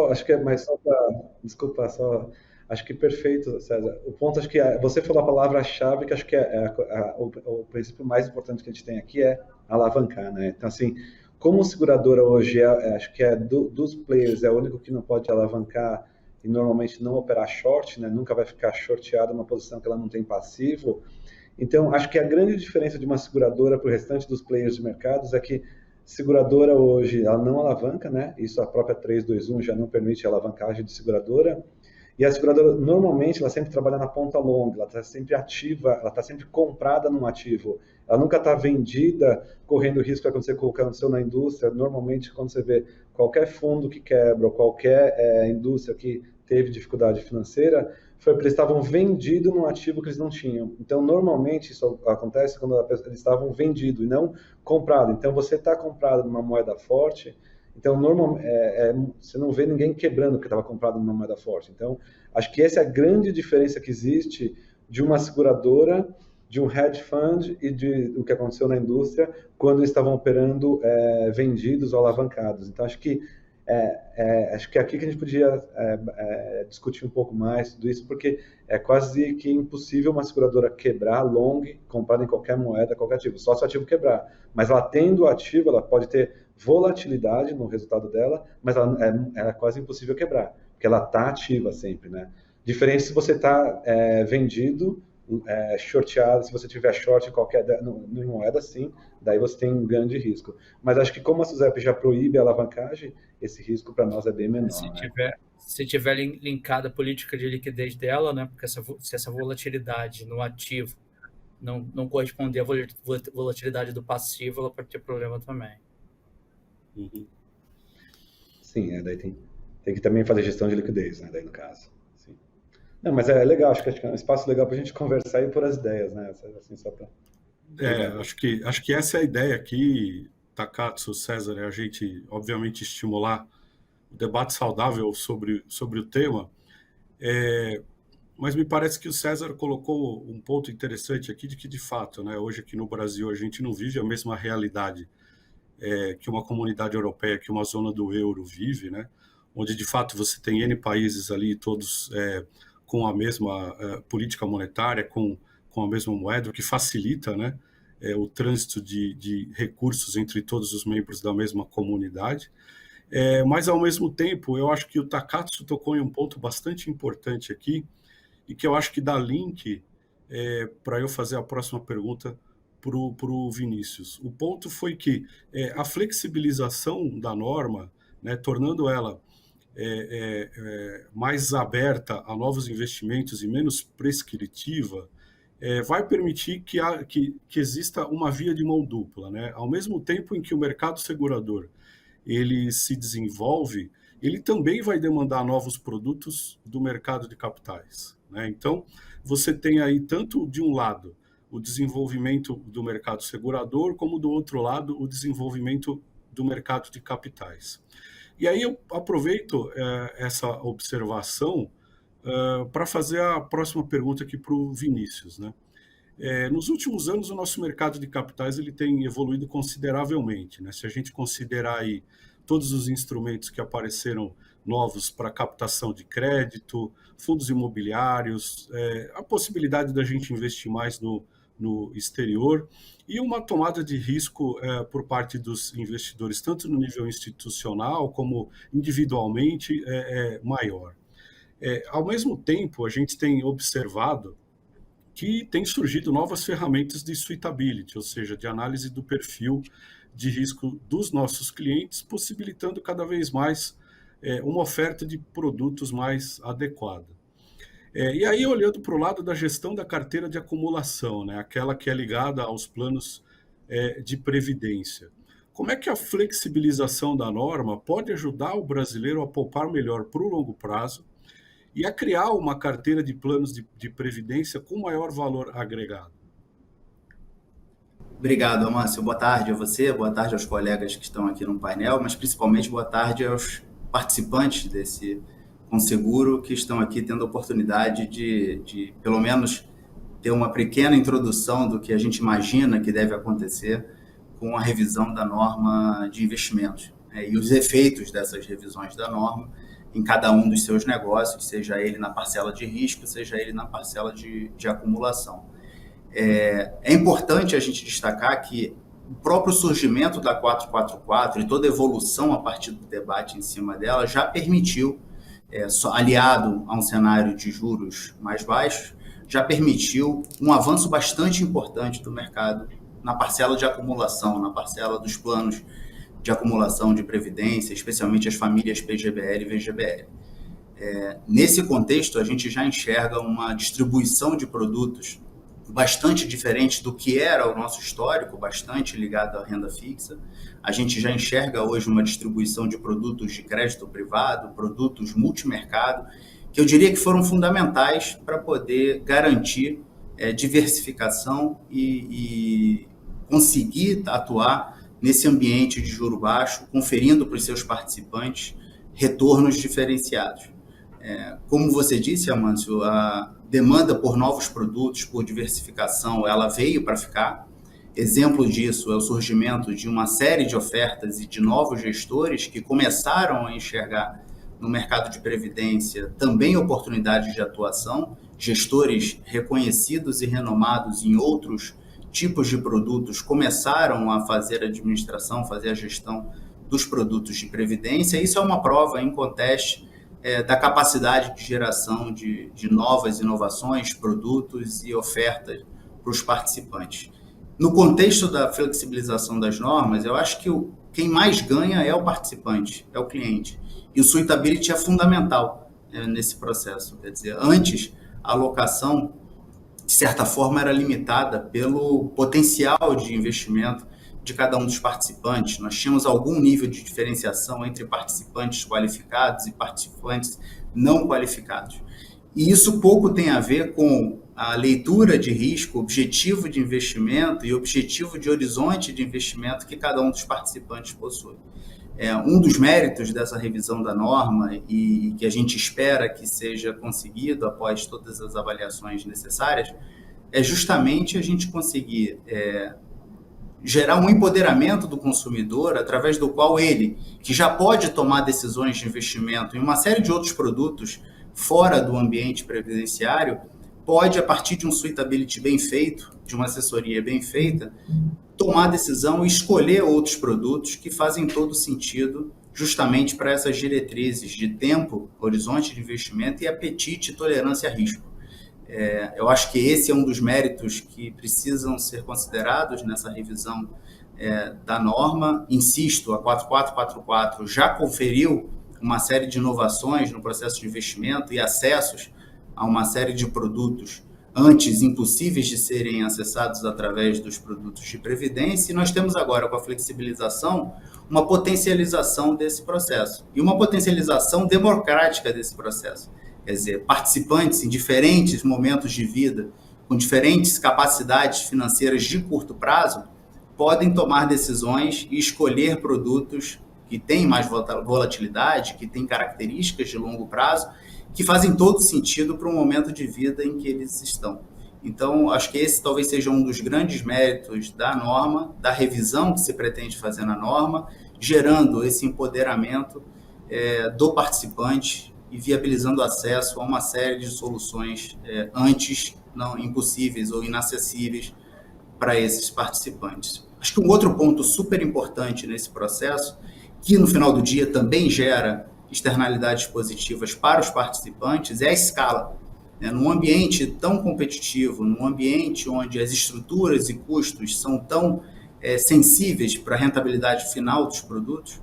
Acho que é mais só para... Desculpa, só... Acho que perfeito, César. O ponto, acho que você falou a palavra-chave, que acho que o princípio mais importante que a gente tem aqui é alavancar, né? Então, assim, como seguradora hoje, acho que dos players, é o único que não pode alavancar e normalmente não operar short, né? Nunca vai ficar shorteado numa posição que ela não tem passivo. Então, acho que a grande diferença de uma seguradora para o restante dos players de mercados é que seguradora hoje, ela não alavanca, né? Isso a própria 321 já não permite a alavancagem de seguradora. E a seguradora, normalmente, ela sempre trabalha na ponta longa, ela está sempre ativa, ela está sempre comprada num ativo. Ela nunca está vendida, correndo risco de acontecer com o que aconteceu na indústria. Normalmente, quando você vê qualquer fundo que quebra, ou qualquer indústria que teve dificuldade financeira, foi porque eles estavam vendidos num ativo que eles não tinham. Então, normalmente, isso acontece quando eles estavam vendidos e não comprados. Então, você está comprado numa moeda forte, então, normalmente, você não vê ninguém quebrando porque estava comprado numa moeda forte. Então, acho que essa é a grande diferença que existe de uma seguradora, de um hedge fund e do que aconteceu na indústria quando eles estavam operando vendidos ou alavancados. Então, acho que é aqui que a gente podia discutir um pouco mais tudo isso, porque é quase que impossível uma seguradora quebrar long, comprada em qualquer moeda, qualquer ativo, só se o ativo quebrar. Mas ela tendo o ativo, ela pode ter volatilidade no resultado dela, mas ela é quase impossível quebrar, porque ela está ativa sempre, né? Diferente se você está vendido, shorteado, se você tiver short em qualquer moeda, sim, daí você tem um grande risco. Mas acho que como a SUSEP já proíbe a alavancagem, esse risco para nós é bem menor. Se tiver linkada a política de liquidez dela, né? Porque se essa volatilidade no ativo não corresponder à volatilidade do passivo, ela pode ter problema também. Uhum. Sim, daí tem que também fazer gestão de liquidez, né? Daí no caso. Sim. Não, mas é legal, acho que é um espaço legal para a gente conversar e pôr as ideias, né? Assim, só pra... acho que essa é a ideia aqui, Takatsu, César, é a gente, obviamente, estimular o debate saudável sobre o tema, mas me parece que o César colocou um ponto interessante aqui de que, de fato, né, hoje aqui no Brasil a gente não vive a mesma realidade que uma comunidade europeia, que uma zona do euro vive, né, onde, de fato, você tem N países ali, todos com a mesma política monetária, com a mesma moeda, o que facilita, né, o trânsito de recursos entre todos os membros da mesma comunidade. Mas, ao mesmo tempo, eu acho que o Takatsu tocou em um ponto bastante importante aqui, e que eu acho que dá link para eu fazer a próxima pergunta para o Vinícius. O ponto foi que a flexibilização da norma, né, tornando ela mais aberta a novos investimentos e menos prescritiva, vai permitir que exista uma via de mão dupla, né? Ao mesmo tempo em que o mercado segurador ele se desenvolve, ele também vai demandar novos produtos do mercado de capitais, né? Então, você tem aí tanto de um lado o desenvolvimento do mercado segurador, como do outro lado o desenvolvimento do mercado de capitais. E aí eu aproveito essa observação para fazer a próxima pergunta aqui para o Vinícius, né? Nos últimos anos, o nosso mercado de capitais ele tem evoluído consideravelmente, né? Se a gente considerar aí todos os instrumentos que apareceram novos para captação de crédito, fundos imobiliários, a possibilidade da gente investir mais no exterior e uma tomada de risco por parte dos investidores, tanto no nível institucional como individualmente, maior. Ao mesmo tempo, a gente tem observado que tem surgido novas ferramentas de suitability, ou seja, de análise do perfil de risco dos nossos clientes, possibilitando cada vez mais uma oferta de produtos mais adequada. E aí, olhando para o lado da gestão da carteira de acumulação, né, aquela que é ligada aos planos de previdência, como é que a flexibilização da norma pode ajudar o brasileiro a poupar melhor para o longo prazo e a criar uma carteira de planos de previdência com maior valor agregado? Obrigado, Amâncio. Boa tarde a você, boa tarde aos colegas que estão aqui no painel, mas principalmente boa tarde aos participantes desse Conseguro que estão aqui tendo a oportunidade de pelo menos, ter uma pequena introdução do que a gente imagina que deve acontecer com a revisão da norma de investimentos, e os efeitos dessas revisões da norma em cada um dos seus negócios, seja ele na parcela de risco, seja ele na parcela de acumulação. É importante a gente destacar que o próprio surgimento da 444 e toda a evolução a partir do debate em cima dela já permitiu, aliado a um cenário de juros mais baixos, já permitiu um avanço bastante importante do mercado na parcela de acumulação, na parcela dos planos de acumulação de previdência, especialmente as famílias PGBL e VGBL. Nesse contexto, a gente já enxerga uma distribuição de produtos bastante diferente do que era o nosso histórico, bastante ligado à renda fixa. A gente já enxerga hoje uma distribuição de produtos de crédito privado, produtos multimercado, que eu diria que foram fundamentais para poder garantir diversificação e conseguir atuar nesse ambiente de juro baixo, conferindo para os seus participantes retornos diferenciados. Como você disse, Amâncio, a demanda por novos produtos, por diversificação, ela veio para ficar. Exemplo disso é o surgimento de uma série de ofertas e de novos gestores que começaram a enxergar no mercado de previdência também oportunidades de atuação, gestores reconhecidos e renomados em outros tipos de produtos começaram a fazer a administração, fazer a gestão dos produtos de previdência. Isso é uma prova inconteste da capacidade de geração de novas inovações, produtos e ofertas para os participantes. No contexto da flexibilização das normas, eu acho que quem mais ganha é o participante, é o cliente. E o suitability é fundamental nesse processo. Quer dizer, antes, a alocação, de certa forma, era limitada pelo potencial de investimento de cada um dos participantes. Nós tínhamos algum nível de diferenciação entre participantes qualificados e participantes não qualificados. E isso pouco tem a ver com a leitura de risco, objetivo de investimento e objetivo de horizonte de investimento que cada um dos participantes possui. Um dos méritos dessa revisão da norma e que a gente espera que seja conseguido após todas as avaliações necessárias é justamente a gente conseguir gerar um empoderamento do consumidor através do qual ele, que já pode tomar decisões de investimento em uma série de outros produtos fora do ambiente previdenciário, pode, a partir de um suitability bem feito, de uma assessoria bem feita, tomar a decisão e escolher outros produtos que fazem todo sentido justamente para essas diretrizes de tempo, horizonte de investimento e apetite e tolerância a risco. Eu acho que esse é um dos méritos que precisam ser considerados nessa revisão da norma. Insisto, a 4444 já conferiu uma série de inovações no processo de investimento e acessos a uma série de produtos antes impossíveis de serem acessados através dos produtos de previdência, e nós temos agora, com a flexibilização, uma potencialização desse processo, e uma potencialização democrática desse processo. Quer dizer, participantes em diferentes momentos de vida, com diferentes capacidades financeiras de curto prazo, podem tomar decisões e escolher produtos que têm mais volatilidade, que têm características de longo prazo, que fazem todo sentido para o momento de vida em que eles estão. Então, acho que esse talvez seja um dos grandes méritos da norma, da revisão que se pretende fazer na norma, gerando esse empoderamento do participante e viabilizando acesso a uma série de soluções antes não impossíveis ou inacessíveis para esses participantes. Acho que um outro ponto super importante nesse processo, que no final do dia também gera externalidades positivas para os participantes, é a escala. Num ambiente tão competitivo, num ambiente onde as estruturas e custos são tão sensíveis para a rentabilidade final dos produtos,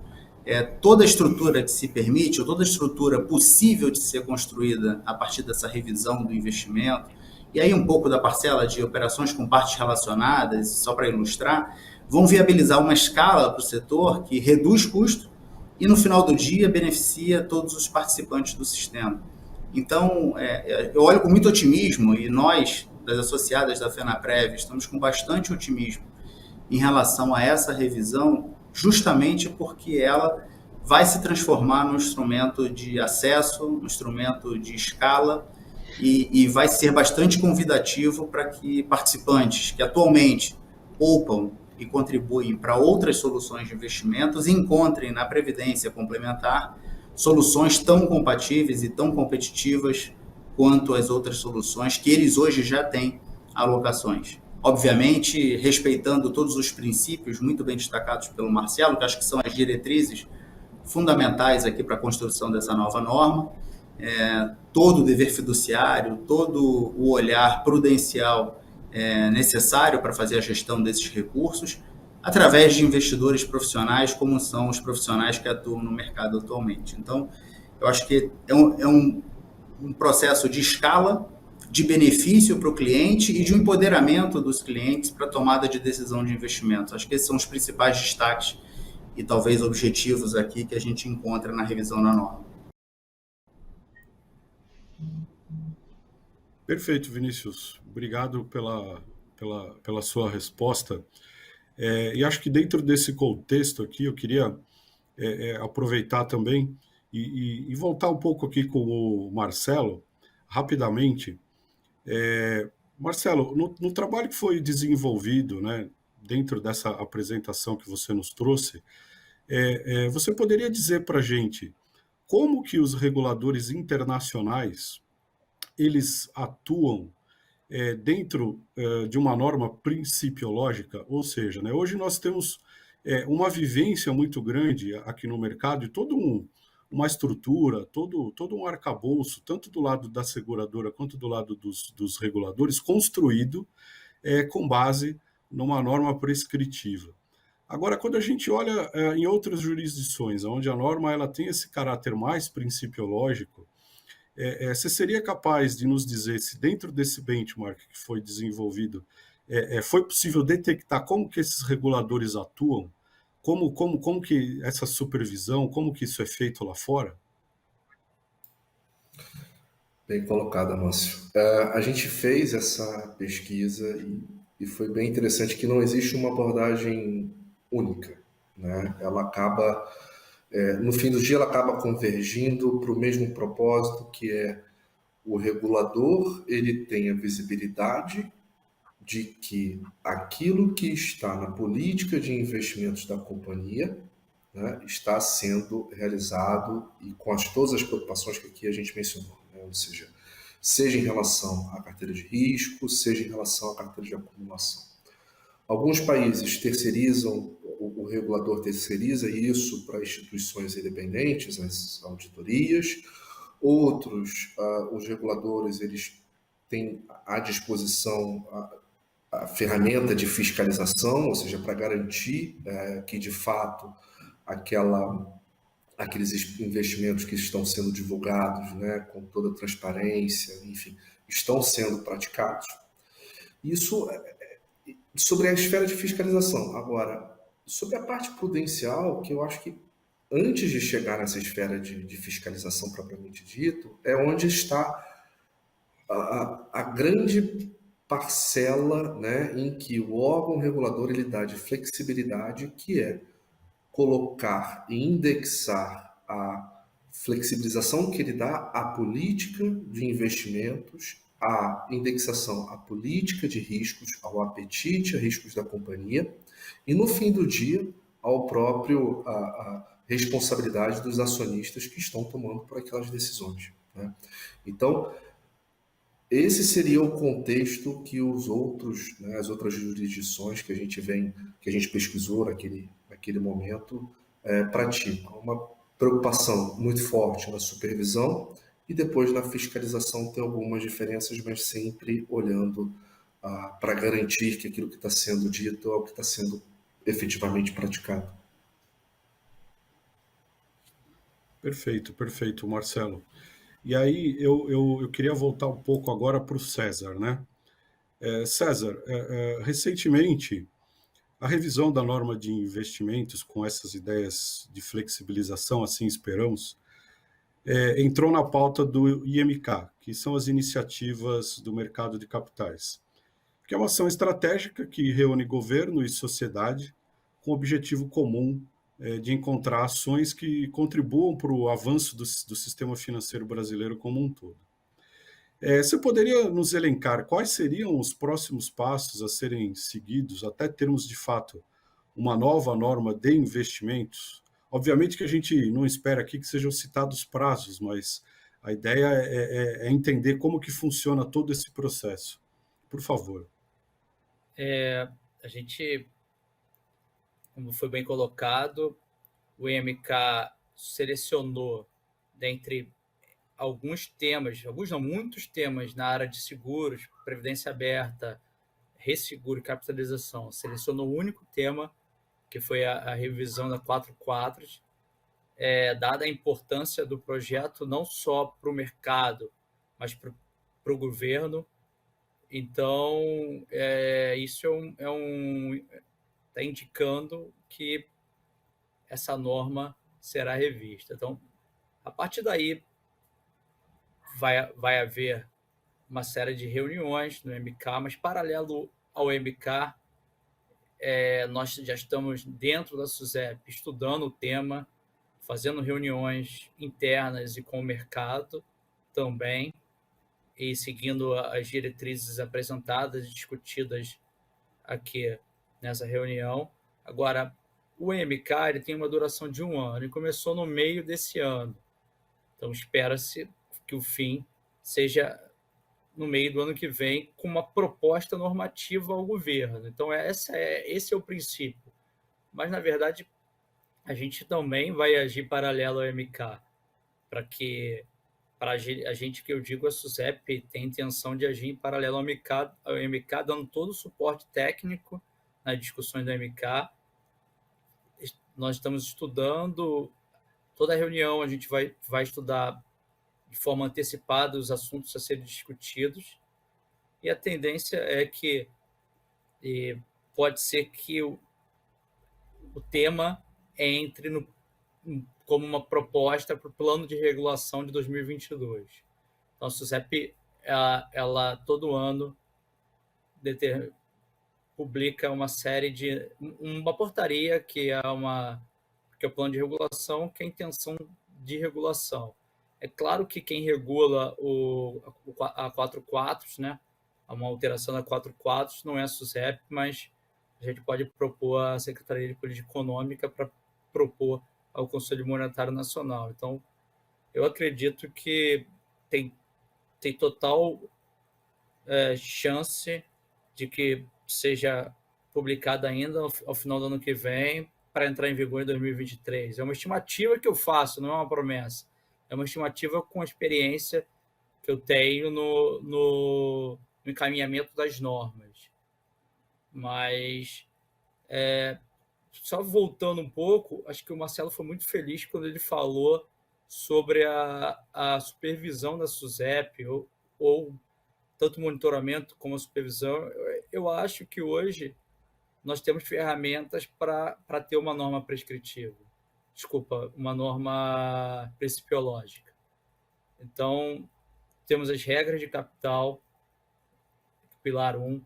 toda a estrutura que se permite, ou toda a estrutura possível de ser construída a partir dessa revisão do investimento, e aí um pouco da parcela de operações com partes relacionadas, só para ilustrar, vão viabilizar uma escala para o setor que reduz custo e, no final do dia, beneficia todos os participantes do sistema. Então, eu olho com muito otimismo, e nós, das associadas da FENAPREV, estamos com bastante otimismo em relação a essa revisão, justamente porque ela vai se transformar num instrumento de acesso, num instrumento de escala, e vai ser bastante convidativo para que participantes que atualmente poupam e contribuem para outras soluções de investimentos encontrem na Previdência Complementar soluções tão compatíveis e tão competitivas quanto as outras soluções que eles hoje já têm alocações. Obviamente, respeitando todos os princípios muito bem destacados pelo Marcelo, que acho que são as diretrizes fundamentais aqui para a construção dessa nova norma, todo o dever fiduciário, todo o olhar prudencial necessário para fazer a gestão desses recursos, através de investidores profissionais, como são os profissionais que atuam no mercado atualmente. Então, eu acho que é um processo de escala, de benefício para o cliente e de um empoderamento dos clientes para a tomada de decisão de investimento. Acho que esses são os principais destaques e talvez objetivos aqui que a gente encontra na revisão da norma. Perfeito, Vinícius. Obrigado pela sua resposta. E acho que dentro desse contexto aqui, eu queria aproveitar também e voltar um pouco aqui com o Marcelo, rapidamente. Marcelo, no trabalho que foi desenvolvido, né, dentro dessa apresentação que você nos trouxe, você poderia dizer para a gente como que os reguladores internacionais eles atuam dentro de uma norma principiológica, ou seja, né, hoje nós temos uma vivência muito grande aqui no mercado e uma estrutura, todo um arcabouço, tanto do lado da seguradora quanto do lado dos reguladores, construído com base numa norma prescritiva. Agora, quando a gente olha em outras jurisdições, onde a norma ela tem esse caráter mais principiológico, você seria capaz de nos dizer se dentro desse benchmark que foi desenvolvido foi possível detectar como que esses reguladores atuam, como que essa supervisão, como que isso é feito lá fora? Bem colocado, Amâncio. A gente fez essa pesquisa e foi bem interessante que não existe uma abordagem única, né? Ela acaba, no fim do dia, ela acaba convergindo para o mesmo propósito, que é o regulador, ele tem a visibilidade de que aquilo que está na política de investimentos da companhia, né, está sendo realizado e com todas as preocupações que aqui a gente mencionou, né? Ou seja, seja em relação à carteira de risco, seja em relação à carteira de acumulação. Alguns países terceirizam, o regulador terceiriza isso para instituições independentes, as auditorias. Outros, os reguladores, eles têm à disposição a ferramenta de fiscalização, ou seja, para garantir que, de fato, aqueles investimentos que estão sendo divulgados, né, com toda a transparência, enfim, estão sendo praticados. Isso sobre a esfera de fiscalização. Agora, sobre a parte prudencial, que eu acho que antes de chegar nessa esfera de fiscalização propriamente dito, é onde está a grande parcela, né, em que o órgão regulador ele dá de flexibilidade, que é colocar e indexar a flexibilização que ele dá à política de investimentos, à indexação à política de riscos, ao apetite a riscos da companhia e, no fim do dia, ao próprio a responsabilidade dos acionistas que estão tomando por aquelas decisões, né? Então, esse seria o contexto que os outros, né, as outras jurisdições que a gente pesquisou naquele momento, praticam. Uma preocupação muito forte na supervisão e depois na fiscalização tem algumas diferenças, mas sempre olhando para garantir que aquilo que está sendo dito é o que está sendo efetivamente praticado. Perfeito, Marcelo. E aí eu queria voltar um pouco agora para o César, né? César, recentemente, a revisão da norma de investimentos com essas ideias de flexibilização, assim esperamos, entrou na pauta do IMK, que são as iniciativas do mercado de capitais, que é uma ação estratégica que reúne governo e sociedade com o objetivo comum de encontrar ações que contribuam para o avanço do sistema financeiro brasileiro como um todo. Você poderia nos elencar quais seriam os próximos passos a serem seguidos até termos, de fato, uma nova norma de investimentos? Obviamente que a gente não espera aqui que sejam citados prazos, mas a ideia é entender como que funciona todo esse processo. Por favor. A gente, como foi bem colocado, o IMK selecionou, dentre alguns temas, muitos temas na área de seguros, previdência aberta, resseguro e capitalização, selecionou o único tema, que foi a revisão da 44, dada a importância do projeto não só para o mercado, mas para o governo. Então, isso está indicando que essa norma será revista. Então, a partir daí, vai haver uma série de reuniões no MK, mas paralelo ao MK, nós já estamos dentro da SUSEP estudando o tema, fazendo reuniões internas e com o mercado também, e seguindo as diretrizes apresentadas e discutidas aqui nessa reunião. Agora, o MK ele tem uma duração de 1 ano e começou no meio desse ano. Então, espera-se que o fim seja no meio do ano que vem, com uma proposta normativa ao governo. Então, esse é o princípio. Mas, na verdade, a gente também vai agir paralelo ao MK, para a gente, que eu digo, a SUSEP tem intenção de agir em paralelo ao MK, dando todo o suporte técnico nas discussões do MK. Nós estamos estudando, toda reunião a gente vai estudar de forma antecipada os assuntos a serem discutidos, e a tendência é que pode ser que o tema entre como uma proposta para o plano de regulação de 2022. Então, a SUSEP, ela todo ano publica uma série de uma portaria que é o plano de regulação, que é a intenção de regulação. É claro que quem regula a 44, né, uma alteração da 44, não é a SUSEP, mas a gente pode propor à Secretaria de Política Econômica para propor ao Conselho Monetário Nacional. Então, eu acredito que tem tem total chance de que seja publicada ainda ao final do ano que vem, para entrar em vigor em 2023. É uma estimativa que eu faço, não é uma promessa. É uma estimativa com a experiência que eu tenho no encaminhamento das normas. Mas, só voltando um pouco, acho que o Marcelo foi muito feliz quando ele falou sobre a supervisão da SUSEP, ou tanto o monitoramento como a supervisão. Eu acho que hoje nós temos ferramentas para ter uma norma prescritiva. Desculpa, uma norma principiológica. Então, temos as regras de capital, pilar 1,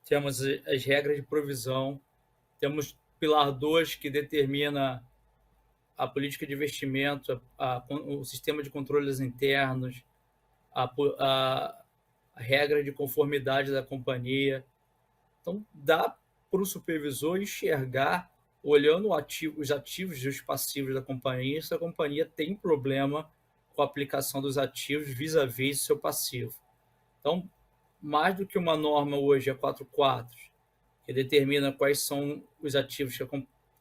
temos as regras de provisão, temos pilar 2, que determina a política de investimento, o sistema de controles internos, a regra de conformidade da companhia. Então, dá para o supervisor enxergar, olhando os ativos e os passivos da companhia, se a companhia tem problema com a aplicação dos ativos vis-à-vis seu passivo. Então, mais do que uma norma hoje, a 44, que determina quais são os ativos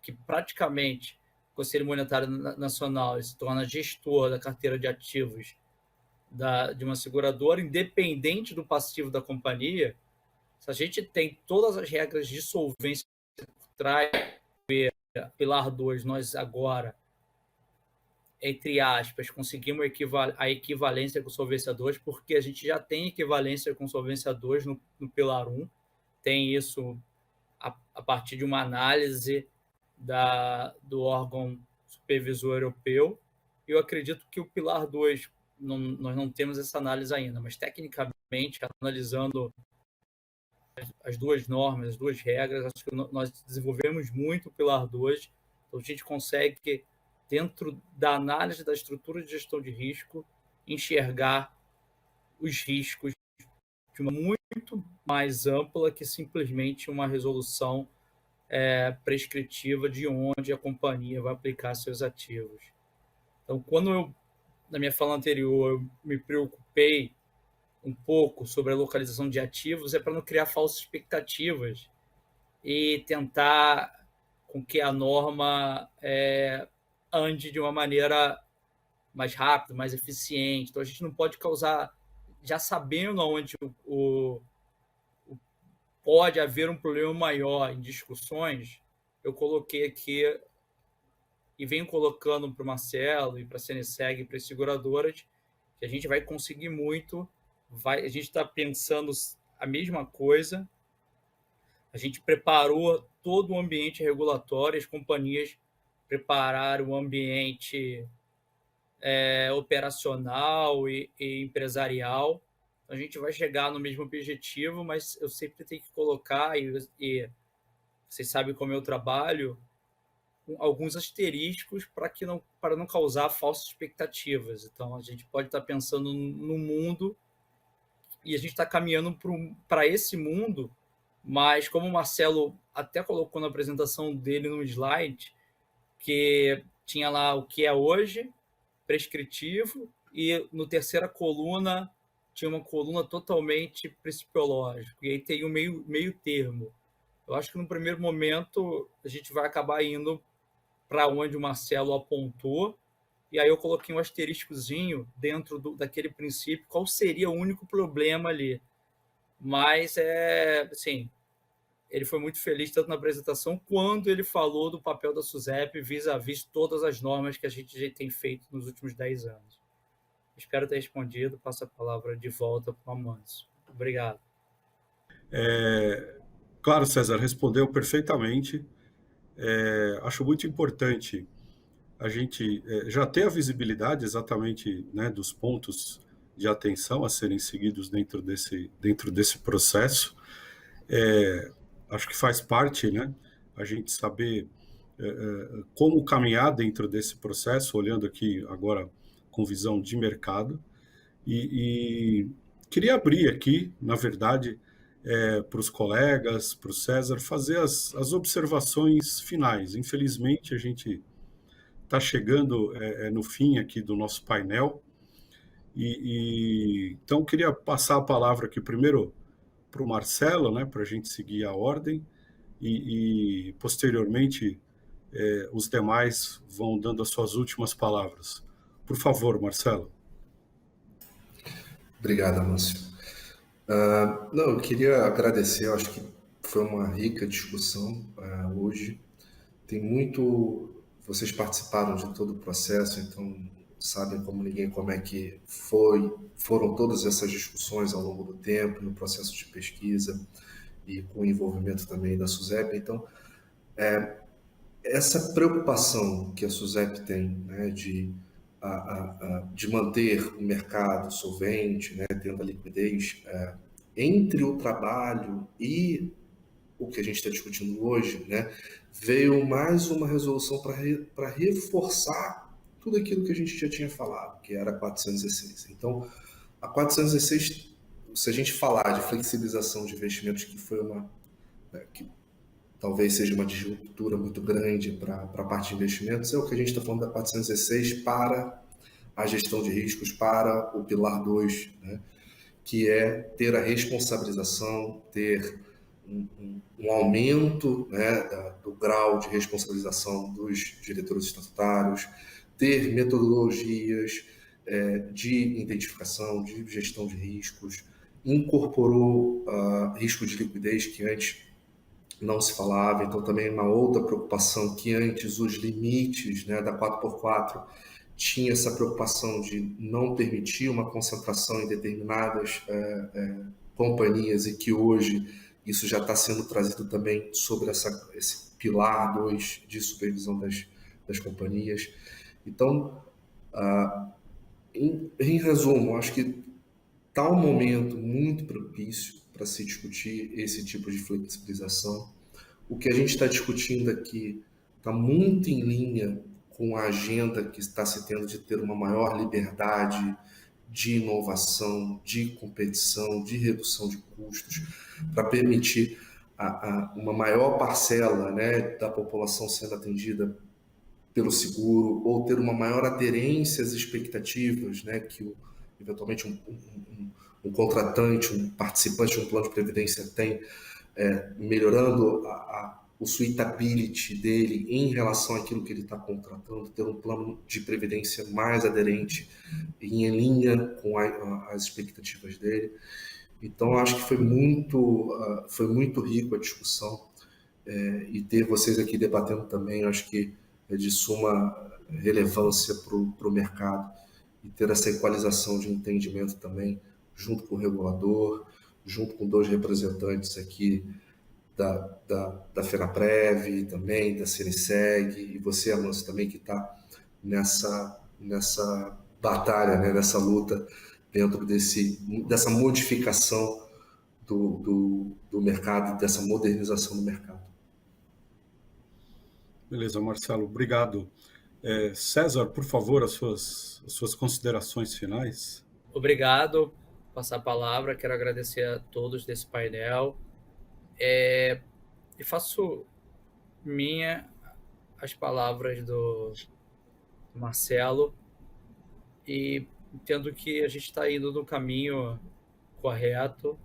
que praticamente o Conselho Monetário Nacional se torna gestor da carteira de ativos de uma seguradora, independente do passivo da companhia. Se a gente tem todas as regras de solvência por trás, pilar 2, nós agora, entre aspas, conseguimos a equivalência com solvência 2, porque a gente já tem equivalência com solvência 2 no pilar 1, tem isso a partir de uma análise do órgão supervisor europeu. Eu acredito que o pilar 2, nós não temos essa análise ainda, mas tecnicamente, analisando as duas normas, as duas regras, acho que nós desenvolvemos muito o pilar 2, então a gente consegue, dentro da análise da estrutura de gestão de risco, enxergar os riscos de uma muito mais ampla que simplesmente uma resolução prescritiva de onde a companhia vai aplicar seus ativos. Então, quando na minha fala anterior, eu me preocupei um pouco sobre a localização de ativos, para não criar falsas expectativas e tentar com que a norma ande de uma maneira mais rápida, mais eficiente. Então, a gente não pode causar, já sabendo onde pode haver um problema maior em discussões. Eu coloquei aqui e venho colocando para o Marcelo e para a CNSEG e para as seguradoras que a gente vai conseguir muito. A gente está pensando a mesma coisa. A gente preparou todo o ambiente regulatório, as companhias prepararam o ambiente operacional e empresarial. Então, a gente vai chegar no mesmo objetivo, mas eu sempre tenho que colocar, e vocês sabem como eu trabalho, alguns asteriscos para não causar falsas expectativas. Então, a gente pode estar pensando no mundo e a gente está caminhando para esse mundo, mas como o Marcelo até colocou na apresentação dele no slide, que tinha lá o que é hoje, prescritivo, e no terceira coluna tinha uma coluna totalmente principiológica, e aí tem um meio termo. Eu acho que no primeiro momento a gente vai acabar indo para onde o Marcelo apontou, e aí eu coloquei um asteriscozinho dentro daquele princípio, qual seria o único problema ali. Mas, assim, ele foi muito feliz tanto na apresentação quando ele falou do papel da SUSEP vis-à-vis todas as normas que a gente já tem feito nos últimos 10 anos. Espero ter respondido. Passo a palavra de volta para o Amâncio. Obrigado. Claro, César, respondeu perfeitamente. Acho muito importante a gente já ter a visibilidade exatamente, né, dos pontos de atenção a serem seguidos dentro desse processo. Acho que faz parte, né, a gente saber como caminhar dentro desse processo, olhando aqui agora com visão de mercado. E queria abrir aqui, na verdade, para os colegas, para o César, fazer as observações finais. Infelizmente, a gente está chegando no fim aqui do nosso painel, Então, eu queria passar a palavra aqui primeiro para o Marcelo, né, para a gente seguir a ordem, e posteriormente os demais vão dando as suas últimas palavras. Por favor, Marcelo. Obrigado, Márcio. Não, eu queria agradecer, eu acho que foi uma rica discussão hoje. Tem muito. Vocês participaram de todo o processo, então sabem como ninguém como é que foram todas essas discussões ao longo do tempo, no processo de pesquisa e com o envolvimento também da SUSEP. Então, essa preocupação que a SUSEP tem, né, de manter o mercado solvente, né, tendo a liquidez, entre o trabalho e o que a gente está discutindo hoje, né, veio mais uma resolução para reforçar tudo aquilo que a gente já tinha falado, que era a 416. Então, a 416, se a gente falar de flexibilização de investimentos, que foi que talvez seja uma disruptura muito grande para a parte de investimentos, é o que a gente está falando da 416 para a gestão de riscos, para o pilar 2, né, que é ter a responsabilização, ter um aumento, né, do grau de responsabilização dos diretores estatutários, ter metodologias de identificação, de gestão de riscos, incorporou risco de liquidez que antes não se falava, então também uma outra preocupação que antes os limites, né, da 4x4 tinha essa preocupação de não permitir uma concentração em determinadas companhias e que hoje isso já está sendo trazido também sobre esse pilar 2 de supervisão das companhias. Então, em resumo, acho que está um momento muito propício para se discutir esse tipo de flexibilização. O que a gente está discutindo aqui está muito em linha com a agenda que está se tendo de ter uma maior liberdade de inovação, de competição, de redução de custos, para permitir uma maior parcela, né, da população sendo atendida pelo seguro, ou ter uma maior aderência às expectativas, né, que eventualmente um contratante, um participante de um plano de previdência tem, melhorando o suitability dele em relação àquilo que ele está contratando, ter um plano de previdência mais aderente e em linha com as expectativas dele. Então, acho que foi muito rico a discussão, e ter vocês aqui debatendo também, acho que é de suma relevância para o mercado, e ter essa equalização de entendimento também, junto com o regulador, junto com 2 representantes aqui da FENAPREV, também da CNSEG, e você, Alonso, também, que está nessa batalha, né, nessa luta dentro dessa modificação do mercado, dessa modernização do mercado. Beleza, Marcelo, obrigado. César, por favor, as suas considerações finais. Obrigado por passar a palavra. Quero agradecer a todos desse painel. E faço minha as palavras do Marcelo, e entendo que a gente está indo no caminho correto,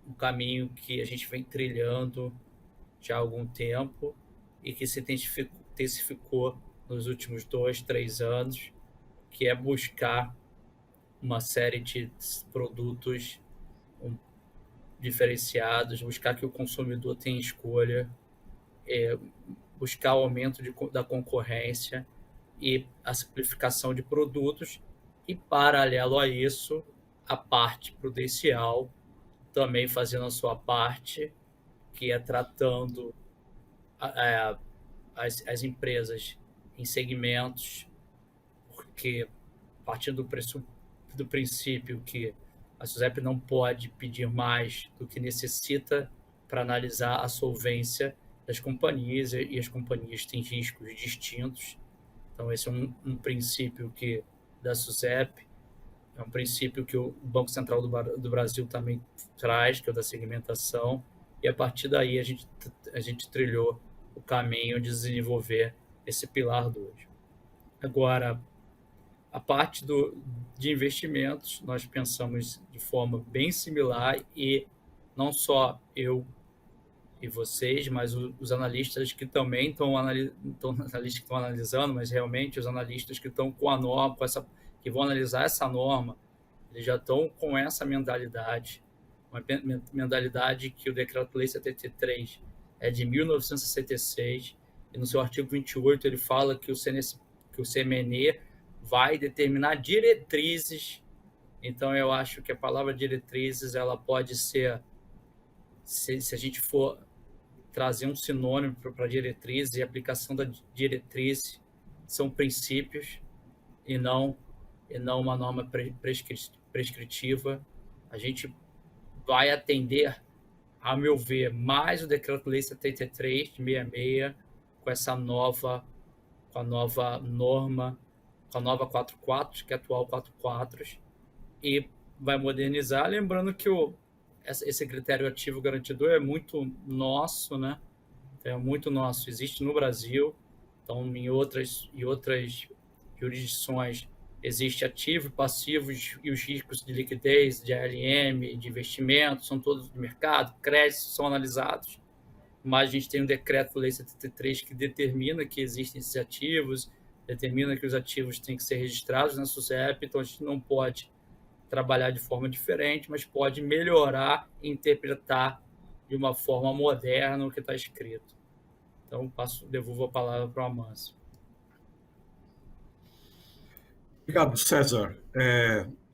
um caminho que a gente vem trilhando já há algum tempo e que se intensificou nos últimos 2, 3 anos, que é buscar uma série de produtos diferenciados, buscar que o consumidor tenha escolha, buscar o aumento da concorrência e a simplificação de produtos, e, paralelo a isso, a parte prudencial também fazendo a sua parte, que é tratando as empresas em segmentos, porque partindo do princípio que a SUSEP não pode pedir mais do que necessita para analisar a solvência das companhias, e as companhias têm riscos distintos. Então, esse é um princípio da SUSEP, é um princípio que o Banco Central do Brasil também traz, que é o da segmentação, e a partir daí a gente trilhou o caminho de desenvolver esse pilar 2. Agora, A parte de investimentos, nós pensamos de forma bem similar, e não só eu e vocês, mas os analistas que também estão analisando, mas realmente os analistas que estão com a norma, que vão analisar essa norma, eles já estão com essa mentalidade, uma mentalidade que o Decreto-Lei 73 é de 1966, e no seu artigo 28 ele fala que o CMNE vai determinar diretrizes. Então eu acho que a palavra diretrizes, ela pode ser, se a gente for trazer um sinônimo para diretriz, e aplicação da diretriz são princípios e não uma norma prescritiva. A gente vai atender, a meu ver, mais o Decreto-Lei 73 de 66 com essa nova norma, com a nova 44, que é a atual 44, e vai modernizar, lembrando que esse critério ativo garantidor é muito nosso, né? É muito nosso, existe no Brasil, então em outras jurisdições existe ativo e passivo, e os riscos de liquidez, de ALM, de investimento, são todos do mercado, créditos são analisados, mas a gente tem um Decreto-Lei 73 que determina que existem esses ativos, determina que os ativos têm que ser registrados na SUSEP, então a gente não pode trabalhar de forma diferente, mas pode melhorar e interpretar de uma forma moderna o que está escrito. Então, devolvo a palavra para o Amâncio. Obrigado, César.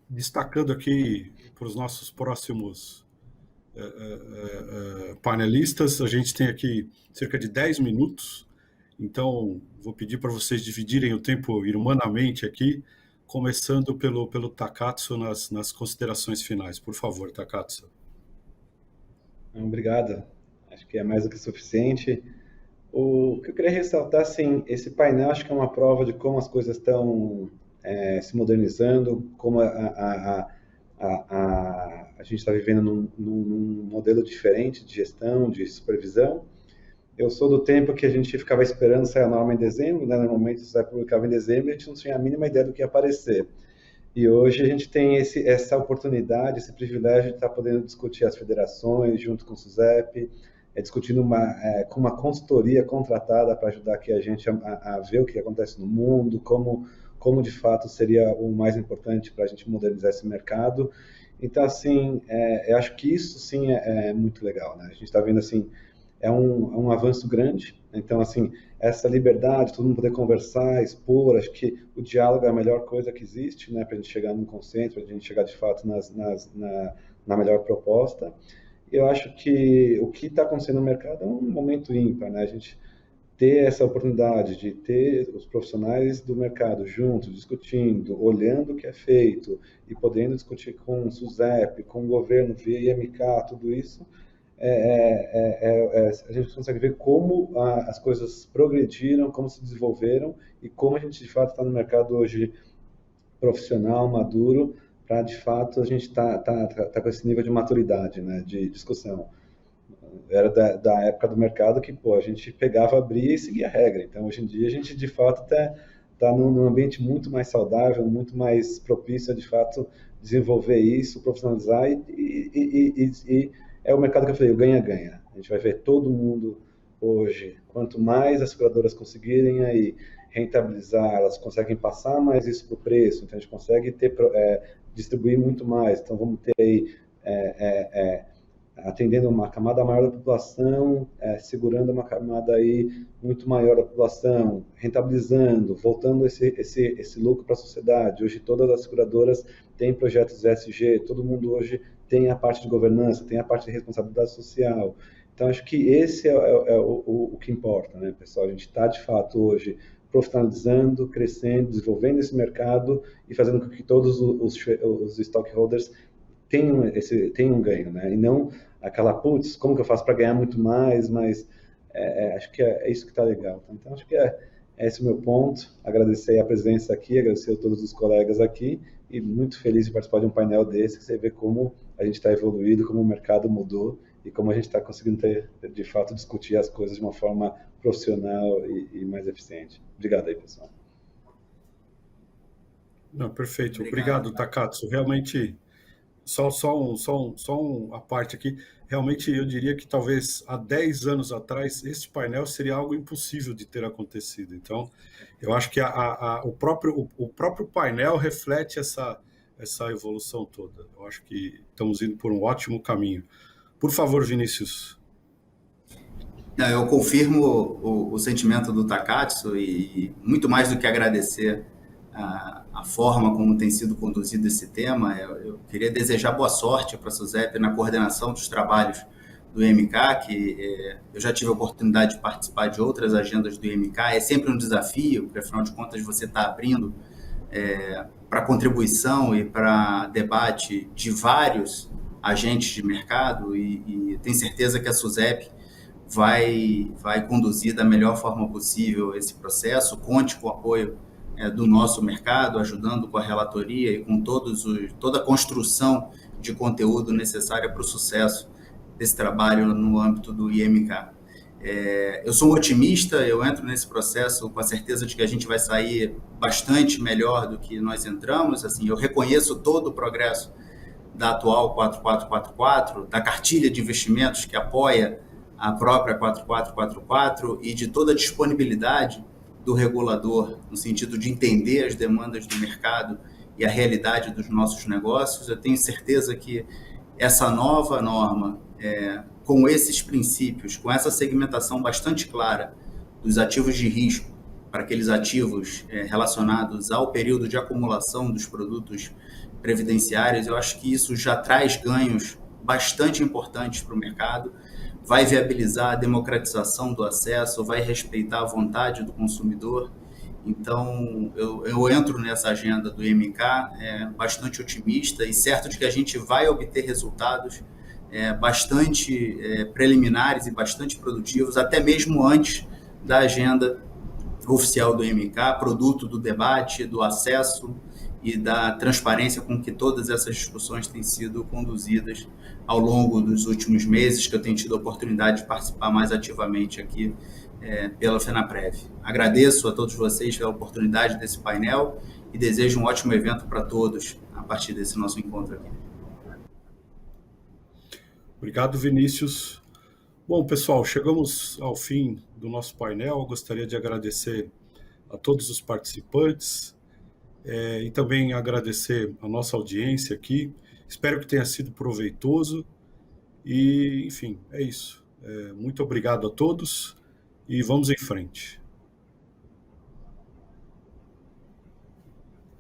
Destacando aqui para os nossos próximos panelistas, a gente tem aqui cerca de 10 minutos, então vou pedir para vocês dividirem o tempo humanamente aqui, começando pelo Takatsu nas considerações finais. Por favor, Takatsu. Obrigado. Acho que é mais do que suficiente. O que eu queria ressaltar, assim, esse painel acho que é uma prova de como as coisas estão se modernizando, como a gente está vivendo num modelo diferente de gestão, de supervisão. Eu sou do tempo que a gente ficava esperando sair a norma em dezembro, né? Normalmente isso vai publicava em dezembro e a gente não tinha a mínima ideia do que ia aparecer. E hoje a gente tem essa oportunidade, esse privilégio de estar podendo discutir as federações junto com o SUSEP, discutindo com uma consultoria contratada para ajudar aqui a gente a ver o que acontece no mundo, como de fato seria o mais importante para a gente modernizar esse mercado. Então, assim, eu acho que isso sim é muito legal, né? A gente está vendo, assim, é um avanço grande. Então, assim, essa liberdade, todo mundo poder conversar, expor, acho que o diálogo é a melhor coisa que existe, né, para a gente chegar num consenso, para a gente chegar de fato na melhor proposta. Eu acho que o que está acontecendo no mercado é um momento ímpar, né? A gente ter essa oportunidade de ter os profissionais do mercado juntos, discutindo, olhando o que é feito e podendo discutir com o SUSEP, com o governo, via IMK, tudo isso, a gente consegue ver como as coisas progrediram, como se desenvolveram e como a gente de fato está no mercado hoje profissional, maduro, para de fato a gente tá com esse nível de maturidade, né, de discussão. Era da época do mercado que a gente pegava, abria e seguia a regra. Então hoje em dia a gente de fato está num ambiente muito mais saudável, muito mais propício a de fato desenvolver isso, profissionalizar e é o mercado que eu falei, o ganha-ganha. A gente vai ver todo mundo hoje, quanto mais as seguradoras conseguirem aí rentabilizar, elas conseguem passar mais isso para o preço, então a gente consegue distribuir muito mais. Então vamos ter aí atendendo uma camada maior da população, segurando uma camada aí muito maior da população, rentabilizando, voltando esse lucro para a sociedade. Hoje todas as seguradoras têm projetos ESG, todo mundo hoje tem a parte de governança, tem a parte de responsabilidade social. Então acho que esse é o que importa, né, pessoal? A gente está de fato hoje profissionalizando, crescendo, desenvolvendo esse mercado e fazendo com que todos os stockholders tenham um ganho, né? E não aquela, putz, como que eu faço para ganhar muito mais, mas acho que é isso que está legal. Então, acho que esse o meu ponto. Agradecer a presença aqui, agradecer a todos os colegas aqui e muito feliz de participar de um painel desse, que você vê como a gente está evoluído, como o mercado mudou e como a gente está conseguindo de fato, discutir as coisas de uma forma profissional e mais eficiente. Obrigado aí, pessoal. Não, perfeito. Obrigado. Obrigado, Takatsu. Realmente, a parte aqui. Realmente, eu diria que talvez há 10 anos atrás, esse painel seria algo impossível de ter acontecido. Então, eu acho que o próprio painel reflete essa evolução toda. Eu acho que estamos indo por um ótimo caminho. Por favor, Vinícius. Não, eu confirmo o sentimento do Takatsu e muito mais do que agradecer a forma como tem sido conduzido esse tema, eu queria desejar boa sorte para a SUSEP na coordenação dos trabalhos do IMK, que eu já tive a oportunidade de participar de outras agendas do IMK, é sempre um desafio, porque afinal de contas você está abrindo para contribuição e para debate de vários agentes de mercado e tenho certeza que a SUSEP vai conduzir da melhor forma possível esse processo, conte com o apoio do nosso mercado, ajudando com a relatoria e com toda a construção de conteúdo necessária para o sucesso desse trabalho no âmbito do IMK. Eu sou um otimista, eu entro nesse processo com a certeza de que a gente vai sair bastante melhor do que nós entramos. Assim, eu reconheço todo o progresso da atual 4444, da cartilha de investimentos que apoia a própria 4444 e de toda a disponibilidade do regulador no sentido de entender as demandas do mercado e a realidade dos nossos negócios. Eu tenho certeza que essa nova norma, com esses princípios, com essa segmentação bastante clara dos ativos de risco para aqueles ativos relacionados ao período de acumulação dos produtos previdenciários, eu acho que isso já traz ganhos bastante importantes para o mercado, vai viabilizar a democratização do acesso, vai respeitar a vontade do consumidor. Então, eu entro nessa agenda do IMK bastante otimista e certo de que a gente vai obter resultados bastante preliminares e bastante produtivos, até mesmo antes da agenda oficial do IMK, produto do debate, do acesso e da transparência com que todas essas discussões têm sido conduzidas ao longo dos últimos meses, que eu tenho tido a oportunidade de participar mais ativamente aqui pela FENAPREV. Agradeço a todos vocês pela oportunidade desse painel e desejo um ótimo evento para todos a partir desse nosso encontro aqui. Obrigado, Vinícius. Bom, pessoal, chegamos ao fim do nosso painel. Eu gostaria de agradecer a todos os participantes e também agradecer a nossa audiência aqui. Espero que tenha sido proveitoso e, enfim, é isso. Muito obrigado a todos e vamos em frente.